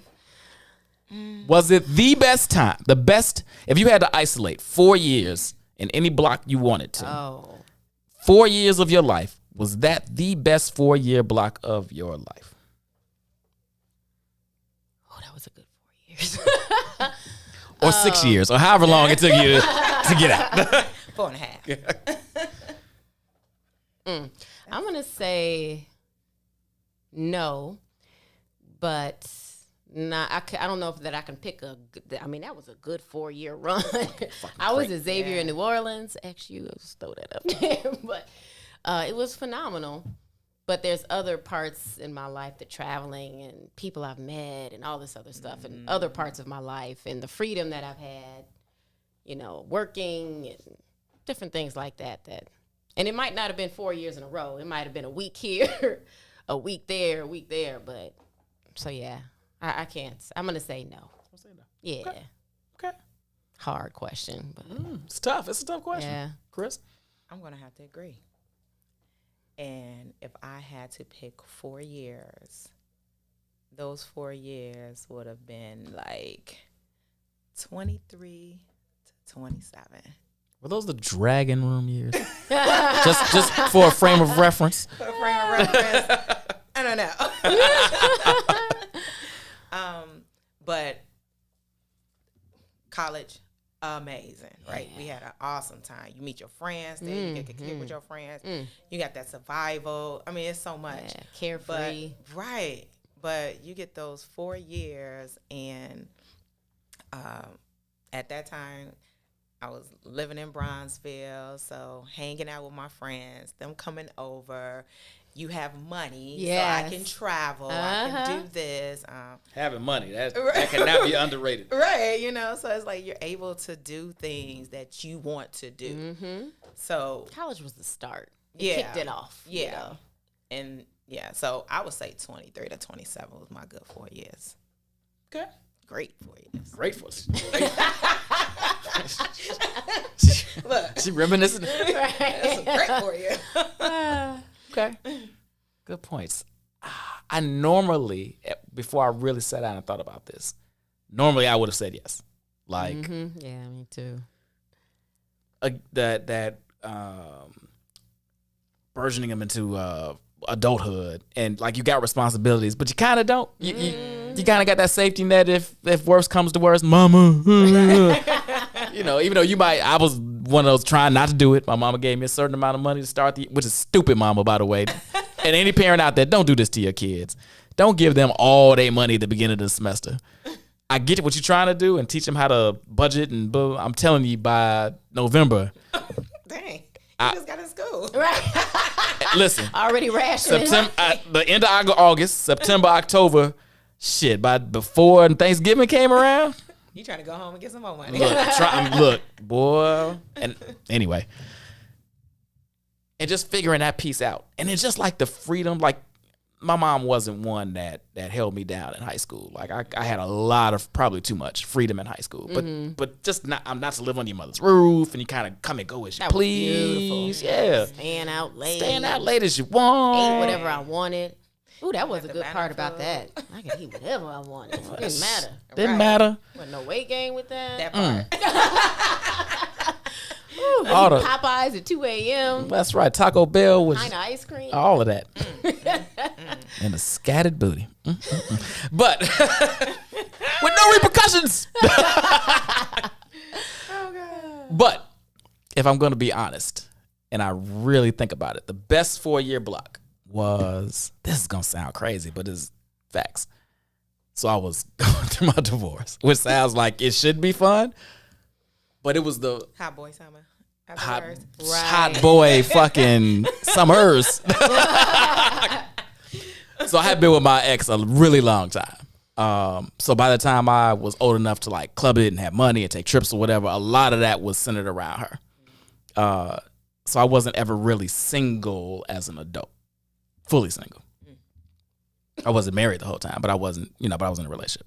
Was it the best time? The best, if you had to isolate 4 years in any block you wanted to, Oh. 4 years of your life, was that the best 4-year block of your life? years. Or 6 years, or however long it took you to get out. 4.5. I'm going to say no, but I don't know if that I can pick I mean, that was a good 4-year run. I was at Xavier in New Orleans. Actually, let's throw that up there. But it was phenomenal. But there's other parts in my life, the traveling and people I've met and all this other stuff and other parts of my life and the freedom that I've had, working and different things like that. And it might not have been 4 years in a row. It might have been a week here, a week there, a week there. But so, yeah, I can't. I'm going to say no. Yeah. Okay. Hard question. But It's tough. It's a tough question. Yeah. Chris? I'm going to have to agree. And if I had to pick 4 years, those 4 years would have been like 23 to 27. Were those the dragon room years? just for a frame of reference. For a frame of reference, I don't know. But college, amazing, right? We had an awesome time. You meet your friends there. You get to kick with your friends. You got that survival. I mean, it's so much. Yeah, carefree. But, right. But you get those 4 years, and at that time, I was living in Bronzeville, so hanging out with my friends, them coming over. You have money, so I can travel. I can do this. Having money, that cannot be underrated. Right, so it's like you're able to do things that you want to do. Mm-hmm. So college was the start. It kicked it off. Yeah. And so I would say 23 to 27 was my good 4 years. Okay. Great 4 years. Great for us. Look, She reminiscing. that's a great 4 years. Okay. Good points. I normally, before I really sat down and thought about this, normally I would have said yes. Like, Yeah, me too. that burgeoning them into adulthood, and like you got responsibilities, but you kind of don't. You kind of got that safety net if worse comes to worse, mama. Even though I was one of those trying not to do it. My mama gave me a certain amount of money to start which is stupid, mama, by the way. And any parent out there, don't do this to your kids. Don't give them all their money at the beginning of the semester. I get what you're trying to do and teach them how to budget, and I'm telling you, by November, Dang, you just got in school. Right. listen, Already rationing. September, the end of August, September, October, shit. Before Thanksgiving came around, You trying to go home and get some more money. look, boy. And anyway, and just figuring that piece out, and it's just like the freedom. Like my mom wasn't one that held me down in high school. Like I had a lot of, probably too much freedom in high school, but just I'm not to live on your mother's roof, and you kind of come and go as you please. Yeah, Staying out late. as you want. Ate whatever I wanted. Ooh, that was a good part about that. I could eat whatever I wanted. It didn't matter. Didn't matter. Wasn't no weight gain with that. That part. Ooh, All the- Popeyes at 2 a.m. That's right. Taco Bell was Pint of ice cream. all of that, and a scattered booty, but with no repercussions. But if I'm going to be honest, and I really think about it, the best 4-year block was, this is going to sound crazy, but it's facts. So I was going through my divorce, which sounds like it should be fun, but it was the Hot boy summer. hot boy fucking summers. So I had been with my ex a really long time. So by the time I was old enough to like club it and have money and take trips or whatever, a lot of that was centered around her. So I wasn't ever really single as an adult, fully single. I wasn't married the whole time, but I wasn't, but I was in a relationship.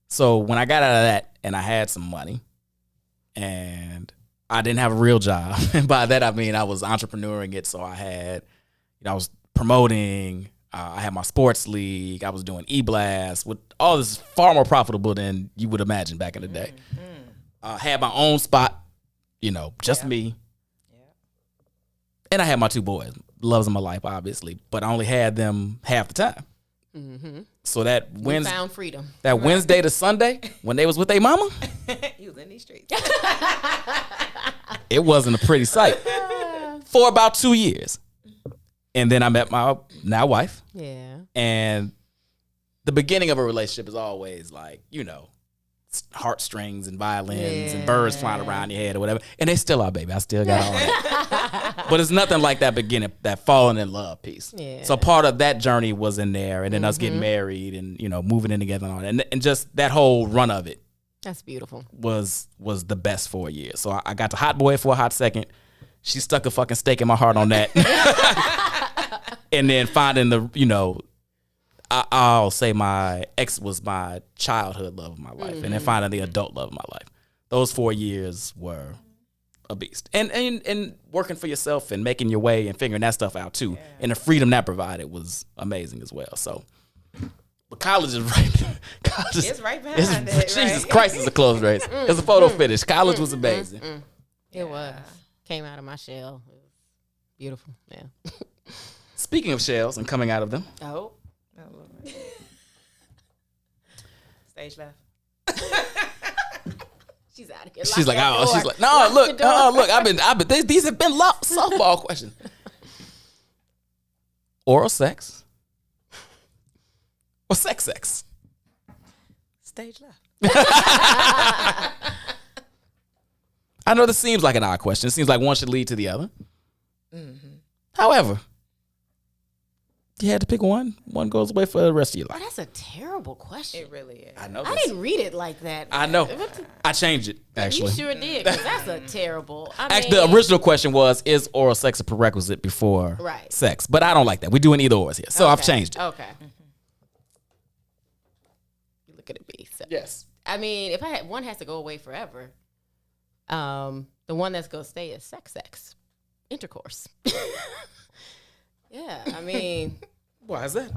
So when I got out of that and I had some money and I didn't have a real job, and by that I mean I was entrepreneuring it. So I had, I was promoting. I had my sports league. I was doing e-blast. With all this, far more profitable than you would imagine back in the day. Had my own spot, just me. And I had my 2 boys, loves of my life, obviously, but I only had them half the time. So that Wednesday, found freedom. that Wednesday to Sunday when they was with their mama, He was in these streets. it wasn't a pretty sight for about 2 years. And then I met my now wife. Yeah. And the beginning of a relationship is always like, heartstrings and violins and birds flying around your head or whatever. And they still are, baby. I still got all that. But it's nothing like that beginning, that falling in love piece. Yeah. So part of that journey was in there, and then us getting married and, moving in together and all that. And just that whole run of it That's beautiful. was the best 4 years. So I got to hot boy for a hot second. She stuck a fucking stake in my heart on that. And then finding I'll say my ex was my childhood love of my life, and then finding the adult love of my life. Those 4 years were a beast. And working for yourself and making your way and figuring that stuff out too. And the freedom that provided was amazing as well. So, but college is right. College It's right behind it, Jesus right? Christ, it's a close race. It's a photo finish. College was amazing. It was. Came out of my shell. It was beautiful. Yeah. Speaking of shells and coming out of them, Oh. Oh, Lord. Stage left. She's out of here. she's Lock like, that oh, door. she's like, no, Lock look, the door. look, I've been. These have been softball questions. Oral sex or sex? Stage left. I know this seems like an odd question. It seems like one should lead to the other. However, you had to pick one. One goes away for the rest of your Oh, life. that's a terrible question. It really is. I know. I didn't read it like that. I know. What the- I changed it actually. You sure did, because that's a terrible. Actually, the original question was, is oral sex a prerequisite before Right. sex? But I don't like that. We're doing either ors here. So I've Okay. changed it. Okay. You look at it, B. So, Yes. I mean, if I had one has to go away forever, the one that's gonna stay is sex, intercourse. Yeah, I mean, Why is that?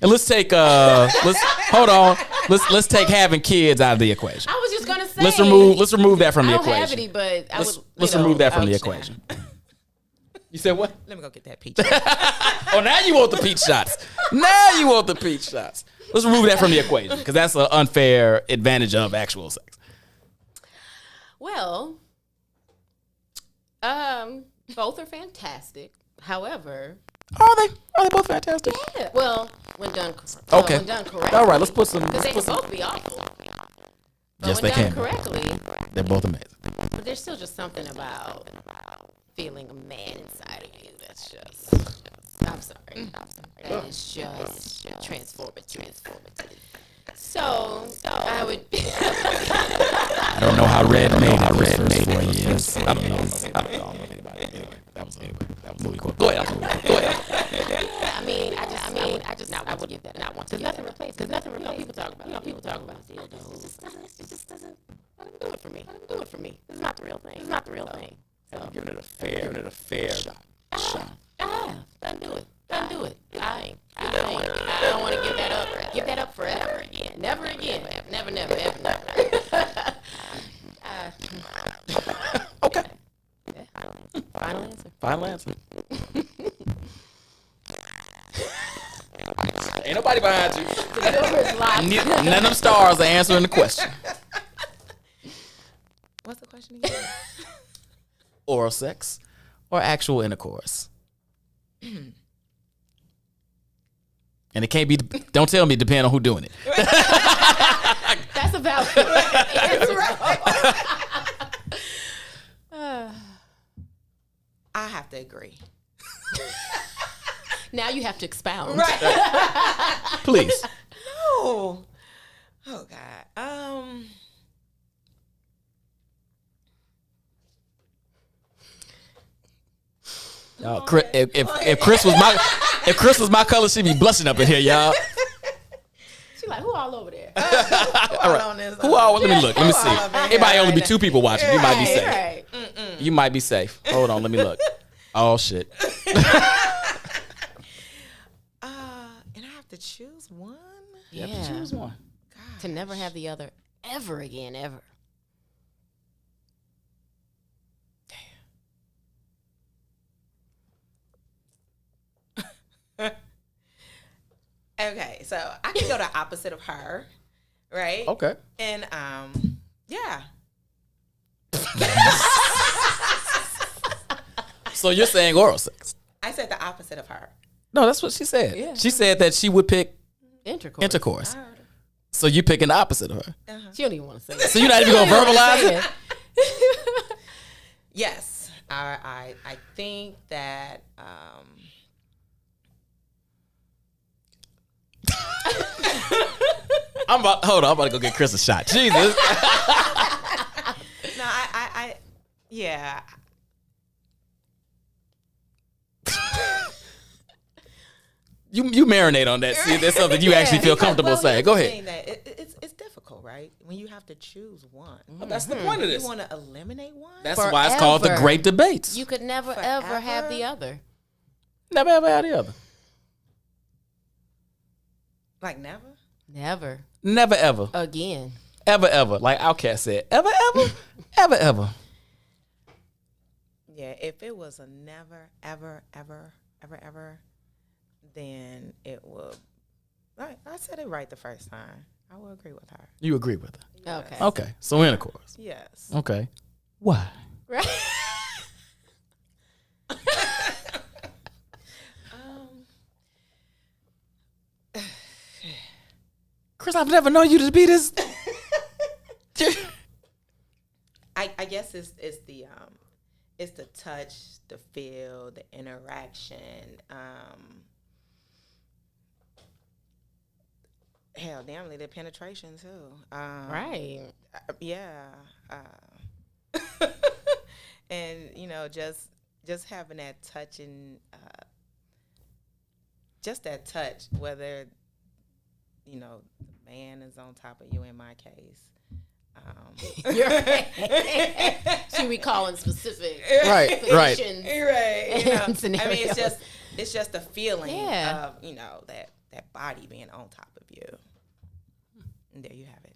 And let's take let's take having kids out of the equation. I was just gonna say. Let's remove that from I the don't equation. have any, but I would. Let's you know, remove that from I the would- equation. You said what? Let me go get that peach. Oh, now you want the peach shots. Now you want the peach shots. Let's remove that from the equation because that's an unfair advantage of actual sex. Well, both fantastic. However, Are they both fantastic? yeah, well, when done, Okay. when done correctly. All right, let's put some. Because they let's can put both be awful. But Yes, when they done can. correctly, They're both amazing. but there's still just something about feeling a man inside of you that's just. I'm sorry. That is just transformative. So I would. I don't know how Red made it. Red made 4 years. I don't know anybody. Anyway, that was movie quote. Go ahead. I mean, I just not want to give that. Not want to. Because nothing replaces. People talk about. People talk about dildos. It just doesn't. Do it for me. Do it for me. It's not the real thing. It's not the real thing. So Giving it a fair shot. Don't do it. Don't do it. I don't want to give that up. Give that up forever again. Never again. Never, ever. Okay. Final answer. Final answer. Ain't nobody behind you. The door is locked. None of them stars are answering the question. What's the question again? Oral sex or actual intercourse? And it can't be, don't tell me, depend on who doing it. That's a valid answer. I have to agree. Now you have to expound. Please. Oh. Oh God. If Chris was my color, she'd be blushing up in here, y'all. She's like, who all over there? All right. Who all? Let me look. Let me see. It might only be 2 people watching. You might be safe. Right. You might be safe. Hold on. Let me look. Oh shit. And I have to choose one. Yeah. Choose one. To never have the other ever again, ever. Okay, so I can go the opposite of her, right? Okay. And yeah. So you're saying oral sex? I said the opposite of her. No, that's what she said. Yeah. She said that she would pick Intercourse. intercourse. So you picking the opposite of her. She don't even want to say it. So you're not even gonna verbalize it. Yes, I think that I'm about to go get Chris a shot. Jesus. no, I yeah. You marinate on that. See, that's something you actually feel comfortable saying. Go ahead. That it's difficult, right? When you have to choose one. That's the point of You this. want to eliminate one? That's why it's called the Forever. Great Debates. You could never ever have the other. Never ever had the other. Like never? Never Never ever. again. Ever ever. Like Outkast said. Ever ever. Ever ever. Yeah, if it was a never, ever, then it would. I said it right the first time. I will agree with her. You agree with her. Okay. Okay. So intercourse. Yes. Okay. Why? Right. Chris, I've never known you to be this. I guess it's the touch, the feel, the interaction. Hell, damn, the penetration too. Right. Yeah. And just having that touch and just that touch, whether the man is on top of you. In my case. You're right. She recalling specific Right. positions. Right. I mean, Scenarios. it's just a feeling Yeah. of that body being on top of you. And there you have it.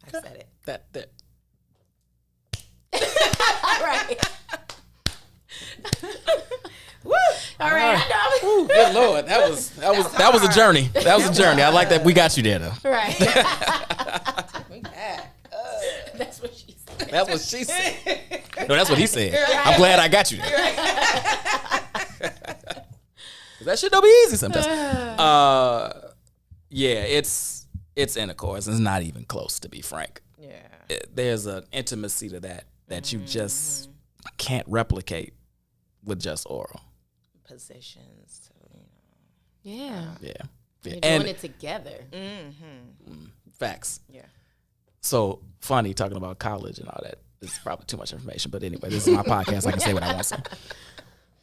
I said it. That. Right. Woo! All right. I know. Ooh, good Lord. That was a journey. That was a journey. I like that we got you there though. Right. We back. That's what she said. That's what she said. No, that's what he said. I'm glad I got you there. That shit don't be easy sometimes. Yeah, it's intercourse. It's not even close, to be frank. Yeah. There's an intimacy to that you just can't replicate with just oral. Positions. Yeah. Yeah. You're And doing it together. facts. Yeah. So funny talking about college and all that. This is probably too much information, but anyway, this is my podcast. I can say what I want to say.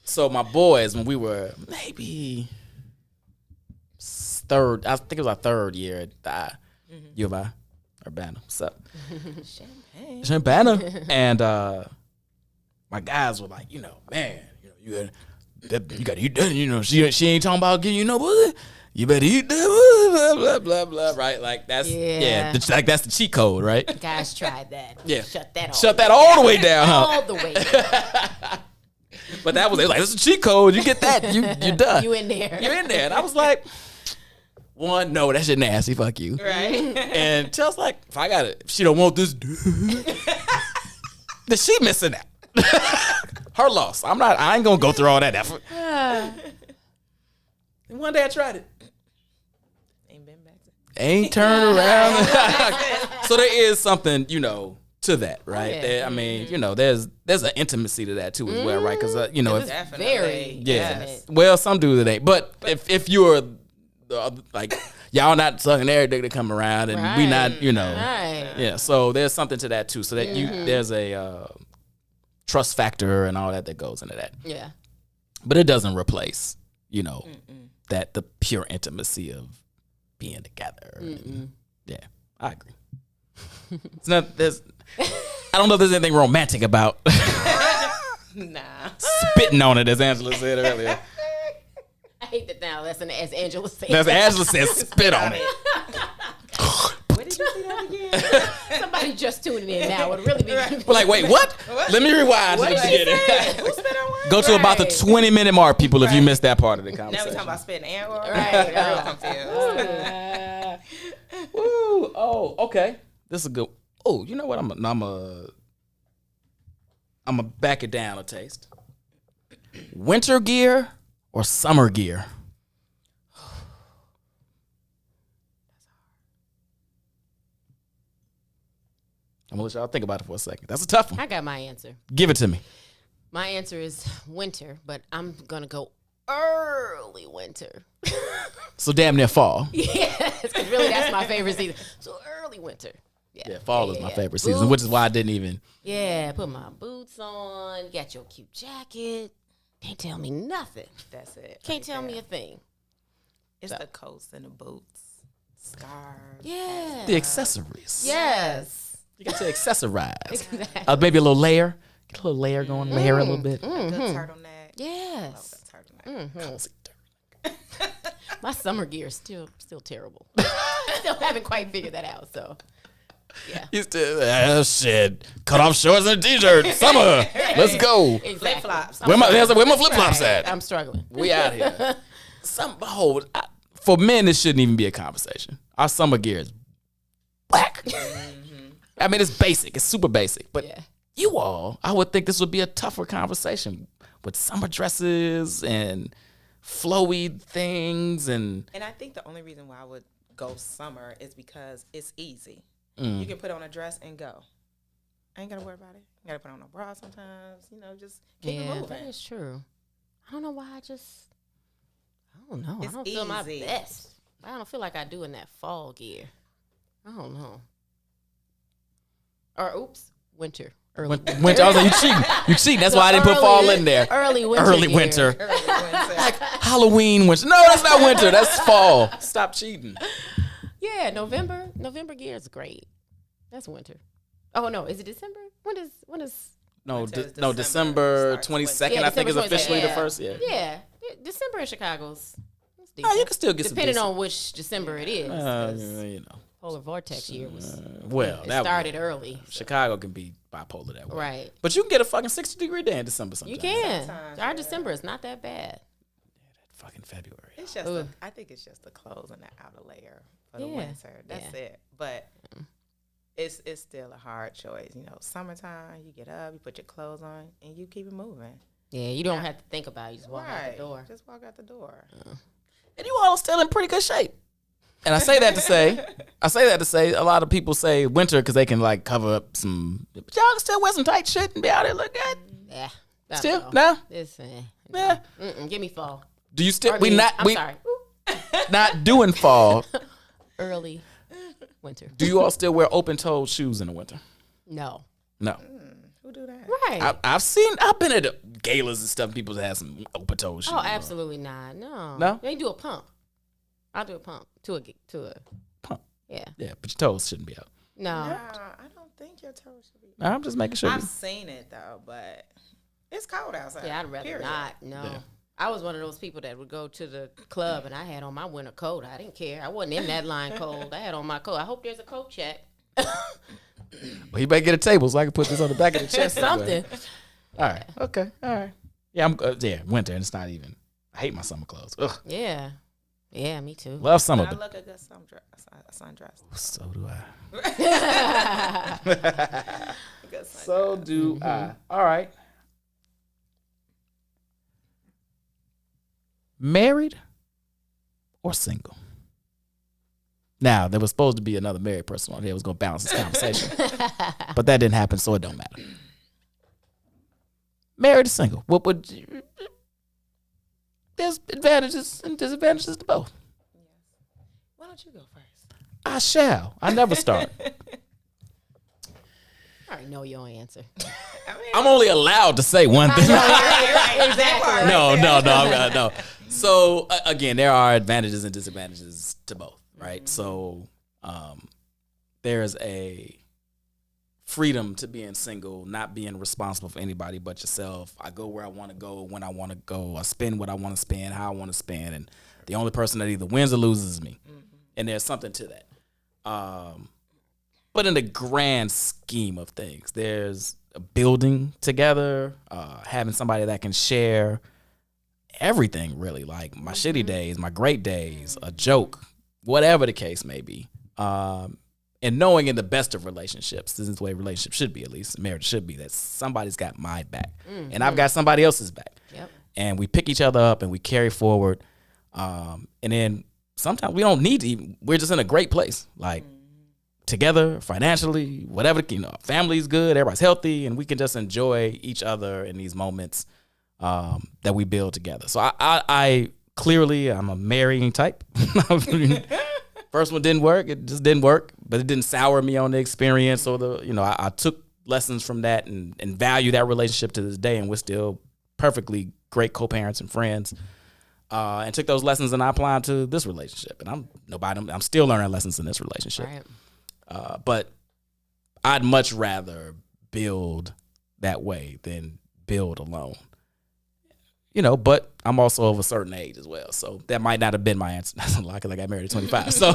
So my boys, when we were maybe third, I think it was our third year at the U of I, Urbana. What's up? Champagne. And my guys were like, man, you got to eat that. She ain't talking about getting pussy. You better eat that, blah, blah, blah, right? Like, that's, that's the cheat code, right? Guys tried that. Yeah. Shut that off. Shut that all the way down, huh? All the way down. But that was, they like, this is a cheat code. You get that, you're done. You in there. You're in there. And I was like, one, no, that shit nasty, fuck you. Right. And Chelsea's like, if she don't want this, then she missing out. Her loss. I ain't gonna go through all that effort. And one day I tried it. Ain't been back. Ain't turned around. So there is something, to that, right? Yeah. There, I mean, there's an intimacy to that too as well, right? Because if Definitely. Very. yeah, intimate. well, some do today, but if you're like y'all not sucking every dick that come around, and we not, Right. yeah. So there's something to that too. So that there's a trust factor and all that goes into that. Yeah. But it doesn't replace, that the pure intimacy of being together. Yeah, I agree. It's not. I don't know if there's anything romantic about Nah. spitting on it, as Angela said earlier. I hate that now. That's as Angela said. As Angela said, spit on it. Where did you see that again? Somebody just tuning in now would really be We're like, wait, what? Let me rewind to What the did she beginning. say? Who spit on what? Go to about the 20-minute mark, people, if you missed that part of the Now we conversation. talking about spitting and oil. Right. Real confused. Woo. Oh, okay. This is a good. Oh, you know what? I'm a back it down a taste. Winter gear or summer gear? I'm gonna let y'all think about it for a second. That's a tough one. I got my answer. Give it to me. My answer is winter, but I'm gonna go early winter. So damn near fall. Yes, because really that's my favorite season. So early winter. Yeah, fall is my favorite season, Boots. which is why I didn't even. Yeah, put my boots on, got your cute jacket. Can't tell me nothing. That's it. Can't tell me a thing. It's the coats and the boots, scarves. Yeah. The accessories. Yes. You got to accessorize. Exactly. Maybe a little layer. Get a little layer going. Layer a little bit. Good turtleneck. Yes. Good turtleneck. Cozy. My summer gear is still terrible. Still haven't quite figured that out. So, yeah. You still, shit. Cut off shorts and a t-shirt. Summer. Let's go. Exactly. Flip-flops. Where my flip flops at? I'm struggling. We out here. For men, this shouldn't even be a conversation. Our summer gear is black. I mean, it's basic. It's super basic. But Yeah. you all, I would think this would be a tougher conversation with summer dresses and flowy things and. And I think the only reason why I would go summer is because it's easy. You can put on a dress and go. I ain't gotta worry about it. You gotta put on a bra sometimes. Just keep it Yeah, moving. that is true. I don't know why I don't know. It's I don't feel my easy. best. I don't feel like I do in that fall gear. I don't know. Or winter. Early Winter. I was like, you cheating. You cheating. That's why I didn't put fall in there. Early winter. Early gear. winter. Early winter. Halloween winter. No, that's not winter. That's fall. Stop cheating. Yeah, November gear is great. That's winter. Oh no, is it December? When is No, Winter is December December. 22nd. Yeah, I think is December officially 22nd, the yeah. first. Yeah. Yeah, December in Chicago's. It's Oh, you decent. can still get depending some on which December it is. 'cause you know. Polar vortex year was Well, it that started early. Chicago can be bipolar that way. Right. But you can get a fucking 60-degree day in December sometimes. You can. Sometimes, Our yeah. December is not that bad. Fucking February. It's just, Ugh. I think it's just the clothes and the outer layer for the Yeah. winter. That's Yeah. it. But it's still a hard choice. Summertime, you get up, you put your clothes on, and you keep it moving. Yeah, you don't have to think about it. You just walk out the door. Just walk out the door. And you all are still in pretty good shape. And I say that to say, a lot of people say winter because they can like cover up some. But y'all can still wear some tight shit and be out there look good. Yeah. I Still, don't know. no. It's, Yeah. give me fall. Do you still? Or We me- not. I'm We sorry. not doing fall. Early winter. Do you all still wear open-toed shoes in the winter? No. No. Who do that? Right. I've been at galas and stuff. People that have some open-toed shoes. Oh, absolutely not. No. No? They do a pump. I'll do a pump to a Pump. yeah. Yeah, but your toes shouldn't be out. No. I don't think your toes should be. I'm just making sure. I've seen it though, but it's cold outside. Yeah, I'd rather period. not. No. Yeah. I was one of those people that would go to the club and I had on my winter coat. I didn't care. I wasn't in that line cold. I had on my coat. I hope there's a coat check. Well, you better get a table so I can put this on the back of the chest. Something. All right. Okay. All right. Yeah, winter, and it's not even. I hate my summer clothes. Ugh. Yeah. Yeah, me too. Love summer, But I but look a good sundress. so do I. Good sundress. So do I. All right. Married or single? Now, there was supposed to be another married person on here who was going to balance this conversation. But that didn't happen, so it don't matter. Married or single? What would you... There's advantages and disadvantages to both. Why don't you go first? I shall. I never start. I already know your answer. I'm only allowed to say one thing. Exactly. No. So again, there are advantages and disadvantages to both, right? So there's a freedom to being single, not being responsible for anybody but yourself. I go where I want to go, when I want to go. I spend what I want to spend, how I want to spend, and the only person that either wins or loses is me. And there's something to that. But in the grand scheme of things, there's building together, having somebody that can share everything, really, like my shitty days, my great days, a joke, whatever the case may be. And knowing in the best of relationships, this is the way relationships should be, at least marriage should be, that somebody's got my back and I've got somebody else's back. Yep. And we pick each other up and we carry forward. And then sometimes we don't need to even, we're just in a great place. Like, together, financially, whatever, family's good, everybody's healthy, and we can just enjoy each other in these moments that we build together. So I clearly, I'm a marrying type. First one didn't work. It just didn't work, but it didn't sour me on the experience or I took lessons from that and value that relationship to this day, and we're still perfectly great co-parents and friends. And took those lessons and I apply them to this relationship. And I'm still learning lessons in this relationship. Right. But I'd much rather build that way than build alone. But I'm also of a certain age as well, so that might not have been my answer. That's a lie because I got married at 25. So,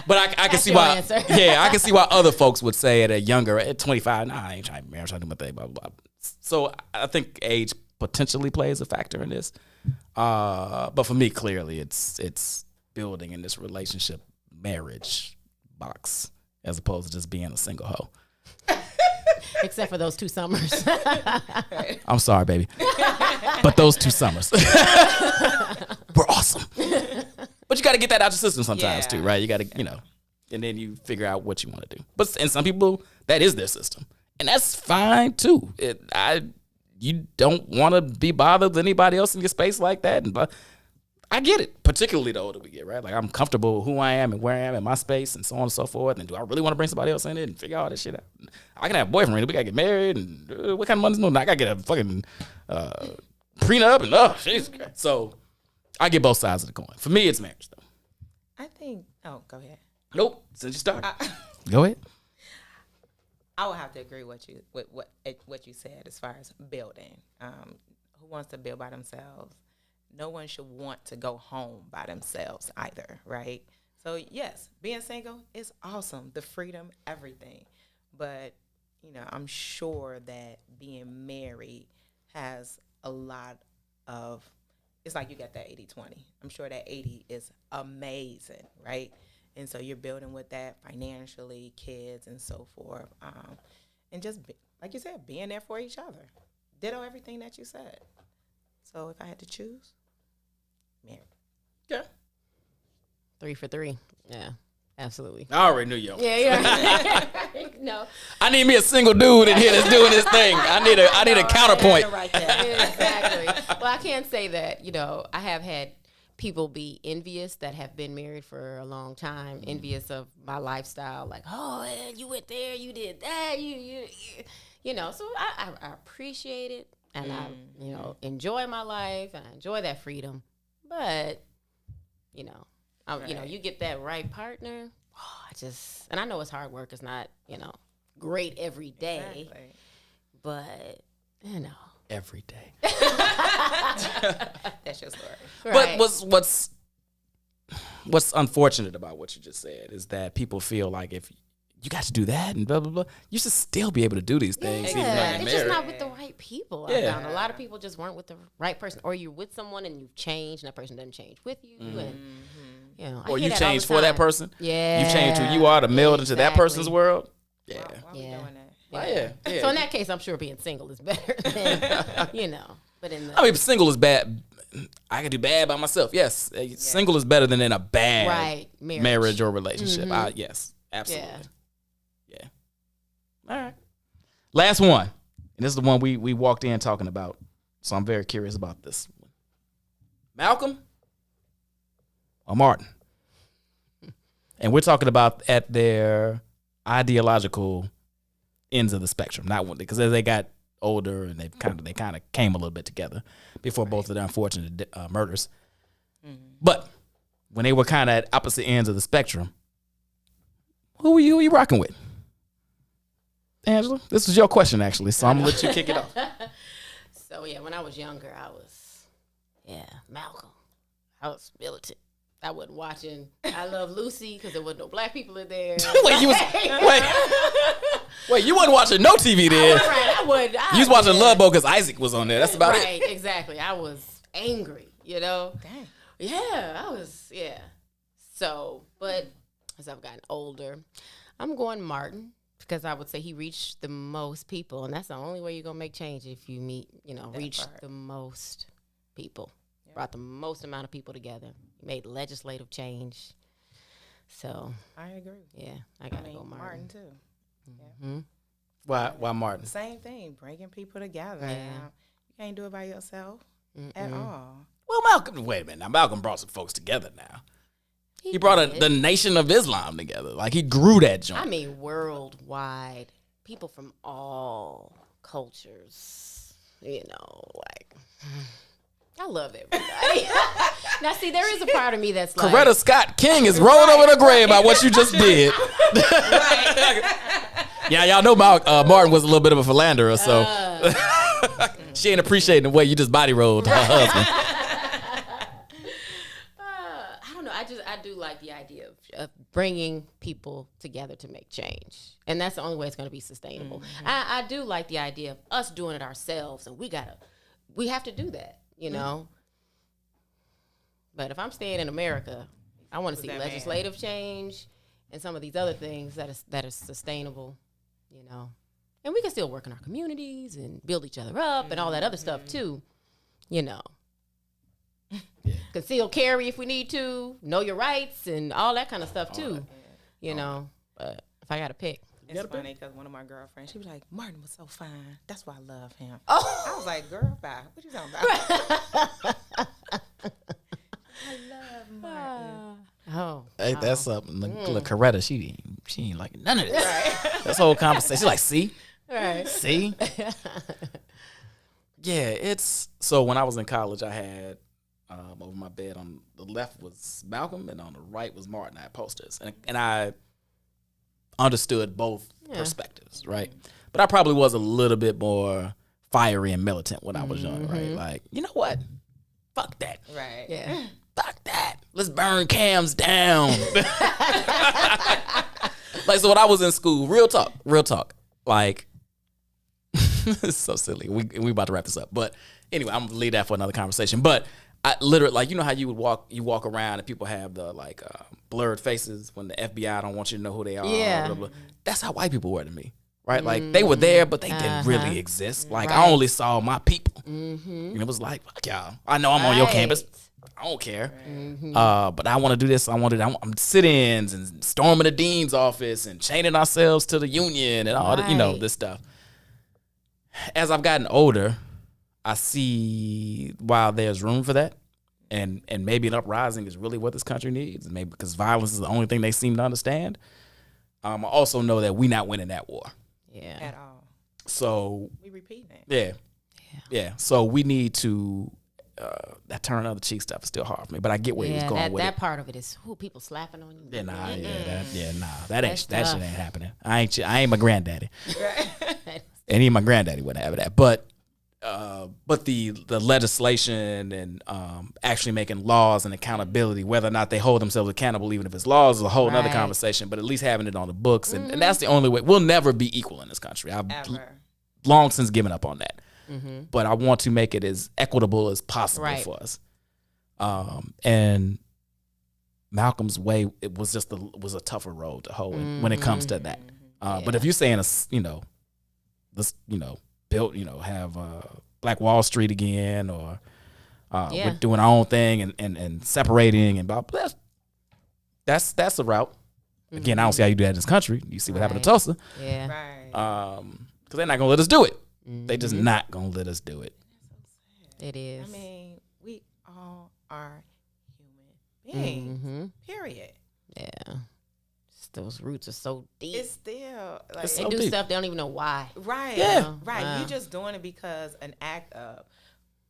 but I can see why. I can see why other folks would say at 25, nah, I ain't trying to marry, I'm trying to do my thing, blah, blah, blah. So I think age potentially plays a factor in this. But for me, clearly, it's building in this relationship marriage box as opposed to just being a single hoe. Except for those 2 summers. I'm sorry, baby. But those 2 summers were awesome. But you got to get that out your system sometimes too, right? You got to, and then you figure out what you want to do. And some people, that is their system. And that's fine too. You don't want to be bothered with anybody else in your space like that. But I get it, particularly the older we get, right? Like, I'm comfortable with who I am and where I am in my space and so on and so forth. And do I really want to bring somebody else in it and figure all this shit out? I can have a boyfriend. We got to get married. And what kind of money's no? I got to get a fucking prenup. And, jeez. So I get both sides of the coin. For me, it's marriage, though. I think, go ahead. Nope. Since you started. Go ahead. I would have to agree with what you said as far as building. Who wants to build by themselves? No one should want to go home by themselves either, right? So, yes, being single is awesome, the freedom, everything. But, I'm sure that being married has a lot of, it's like you got that 80-20. I'm sure that 80 is amazing, right? And so you're building with that financially, kids, and so forth. And just, like you said, being there for each other. Ditto everything that you said. So if I had to choose, married. Yeah. 3 for 3. Yeah, absolutely. I already knew you. Yeah. No. I need me a single dude in here that's doing this thing. I need a counterpoint. Exactly. Well, I can say that, I have had people be envious that have been married for a long time, envious of my lifestyle, like, oh, you went there, you did that, so I appreciate it, and I, enjoy my life, and I enjoy that freedom, but, you get that right partner, and I know it's hard work, it's not, great every day, exactly. But, every day. That's your story. Right. But what's unfortunate about what you just said is that people feel like if you got to do that and blah, blah, blah, you should still be able to do these things. Yeah, even though you're it's just not with the right people. Yeah. I found a lot of people just weren't with the right person, or you're with someone and you've changed and that person doesn't change with you. And, or you change for that person. Yeah. You change who you are to meld into that person's world. Yeah. Why we doing that? Yeah. So in that case, I'm sure being single is better than, But single is bad. I can do bad by myself. Yes. Single is better than in a bad marriage or relationship. Mm-hmm. Yes, absolutely. Yeah. All right. Last one. And this is the one we walked in talking about. So I'm very curious about this one. Malcolm or Martin? And we're talking about at their ideological ends of the spectrum, not one, because as they got older and they kind of came a little bit together before both of their unfortunate murders. Mm-hmm. But when they were kind of at opposite ends of the spectrum, who were you rocking with? Angela, this was your question actually, so I'm gonna let you kick it off. So when I was younger, I was Malcolm. I was militant. I wasn't watching I Love Lucy because there wasn't no black people in there. Wait, you wasn't watching no TV then. I would. You was watching Love Boat because Isaac was on there. That's about it. Right, exactly. I was angry, Dang. Yeah, I was, So, but as I've gotten older, I'm going Martin because I would say he reached the most people. And that's the only way you're going to make change if you reach the most people. Yep. Brought the most amount of people together. Made legislative change. So. I agree. Yeah, I got to go Martin. Too. Mm-hmm. Why Martin? Same thing, bringing people together. Yeah. You can't do it by yourself at all. Well, Malcolm, wait a minute. Now, Malcolm brought some folks together now. He brought the Nation of Islam together. Like, he grew that joint. I mean, worldwide. People from all cultures. I love everybody. Now, see, there is a part of me that's like... Coretta Scott King is rolling over the grave by what you just did. Yeah, y'all know Martin was a little bit of a philanderer, so... she ain't appreciating the way you just body rolled her husband. I don't know. I do like the idea of bringing people together to make change. And that's the only way it's going to be sustainable. Mm-hmm. I do like the idea of us doing it ourselves, and we have to do that, But if I'm staying in America, I want to see legislative change and some of these other things that are sustainable, And we can still work in our communities and build each other up and all that other stuff too, Conceal carry if we need to, know your rights and all that kind of stuff too, But if I got to pick. It's funny because one of my girlfriends, she was like, Martin was so fine. That's why I love him. Oh. I was like, girl, bye. What you talking about? I love Martin. Hey, that's something. Look, Coretta, she ain't like none of this. Right. That's whole conversation. She's like, see? Right. See? Yeah, it's... So when I was in college, I had... over my bed on the left was Malcolm and on the right was Martin. I had posters. And I understood both perspectives, right? But I probably was a little bit more fiery and militant when I was young, right? Like, you know what? Fuck that. Right. Yeah. Fuck that. Let's burn cams down. Like, so when I was in school, real talk. Like, it's so silly. We about to wrap this up. But anyway, I'm going to leave that for another conversation. But I literally, like, you know how you walk around and people have the, like, blurred faces when the FBI don't want you to know who they are. Yeah. Blah, blah, blah. That's how white people were to me, right? Like, they were there, but they didn't really exist. Like, Right. I only saw my people. And it was like, fuck y'all. I know I'm on your campus. I don't care. But I want to do this. I'm sit-ins and storming the dean's office and chaining ourselves to the union and all that, this stuff. As I've gotten older, I see while there's room for that, and maybe an uprising is really what this country needs, maybe because violence is the only thing they seem to understand. I also know that we're not winning that war. Yeah. At all. So We repeat it. Yeah. So we need to. That turn of the cheek stuff is still hard for me, but I get where he was going with that it. part of it is people slapping on you. That shit ain't happening. I ain't my granddaddy. And even my granddaddy wouldn't have that. But the legislation and actually making laws and accountability, whether or not they hold themselves accountable, even if it's laws, is a whole other conversation. But at least having it on the books, and that's the only way. We'll never be equal in this country. I've long since given up on that. But I want to make it as equitable as possible for us. And Malcolm's way, it was just was a tougher road to hoe when it comes to that. But if you're saying let's build, have Black Wall Street again, or we're doing our own thing and separating and blah blah. That's the route. Again, I don't see how you do that in this country. You see what happened to Tulsa. Yeah. Right. Because they're not gonna let us do it. They just not gonna let us do it. It is. I mean, we all are human beings. Period. Yeah. Those roots are so deep. It's still like It's They so do deep. stuff they don't even know why. right. Yeah. Right. Wow. You just doing it because an act of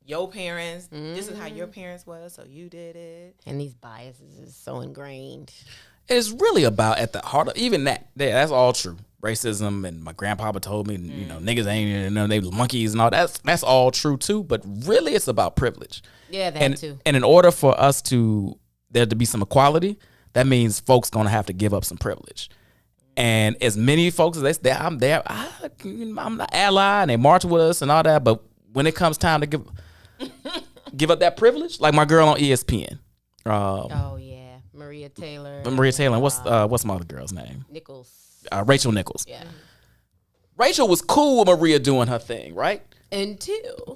your parents. This is how your parents was, so you did it. And these biases is so ingrained. It's really about at the heart of even that. Yeah, that's all true. Racism, and my grandpapa told me, niggas ain't, they was monkeys and all. That's all true too. But really, it's about privilege. Yeah, that too. And in order for us to there to be some equality, that means folks gonna have to give up some privilege. And as many folks as I'm there, I'm the ally, and they march with us and all that. But when it comes time to give up that privilege, like my girl on ESPN. Oh yeah, Maria Taylor. Maria Taylor. What's my other girl's name? Nichols. Rachel Nichols. Yeah. Rachel was cool with Maria doing her thing, right? Until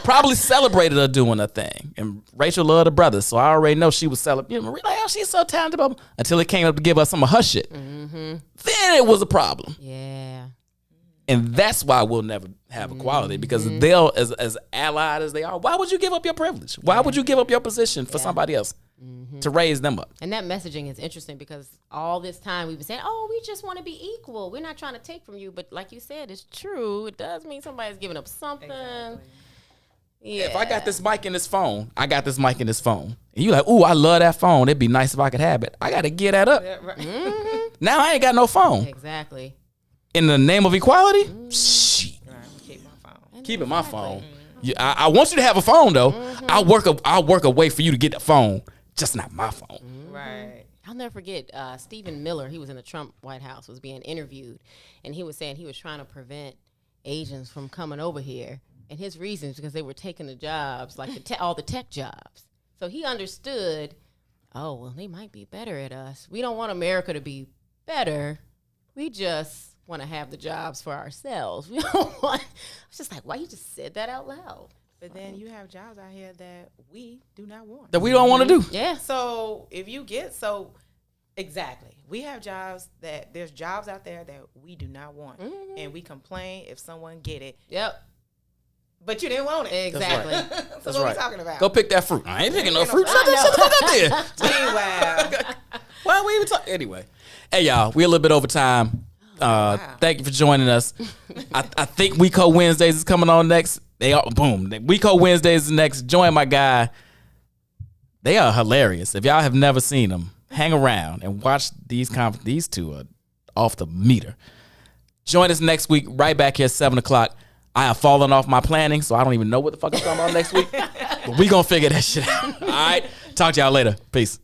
probably celebrated her doing her thing. And Rachel loved her brother, so I already know she was celebrating. Maria, like, oh, she's so talented. Blah, blah, until it came up to give us some of her shit. Mm-hmm. Then it was a problem. Yeah. And that's why we'll never have equality, because they'll, as allied as they are, why would you give up your privilege? Why would you give up your position for somebody else to raise them up? And that messaging is interesting, because all this time we've been saying, oh, we just want to be equal. We're not trying to take from you. But like you said, it's true. It does mean somebody's giving up something. Exactly. Yeah. If I got this mic in this phone, And you like, ooh, I love that phone. It'd be nice if I could have it. I got to get that up. Yeah, right. Now I ain't got no phone. Exactly. In the name of equality? Shit. Right, keep my phone. Keeping my phone. Yeah, I want you to have a phone though. I'll work a way for you to get the phone, just not my phone. Right. I'll never forget Stephen Miller. He was in the Trump White House, was being interviewed, and he was saying he was trying to prevent Asians from coming over here, and his reasons because they were taking the jobs, like all the tech jobs. So he understood. Oh well, they might be better at us. We don't want America to be better. We just want to have the jobs for ourselves. We don't want. I was just like, why you just said that out loud? But then you have jobs out here that we do not want. That we don't want to do. Yeah. So if you get exactly, we have jobs there's jobs out there that we do not want, and we complain if someone get it. Yep. But you didn't want it. Exactly. So That's what right. we talking about? Go pick that fruit. I ain't picking no fruit. Shut the fuck up there. Meanwhile, Why are we even talking? Anyway. Hey, y'all. We're a little bit over time. Thank you for joining us. I think WIIFTBP Wednesdays is coming on next. WIIFTBP Wednesdays is next. Join my guy. They are hilarious. If y'all have never seen them, hang around and watch these These two are off the meter. Join us next week, right back here at 7 o'clock. I have fallen off my planning, so I don't even know what the fuck I'm talking about next week. But we gonna figure that shit out. All right. Talk to y'all later. Peace.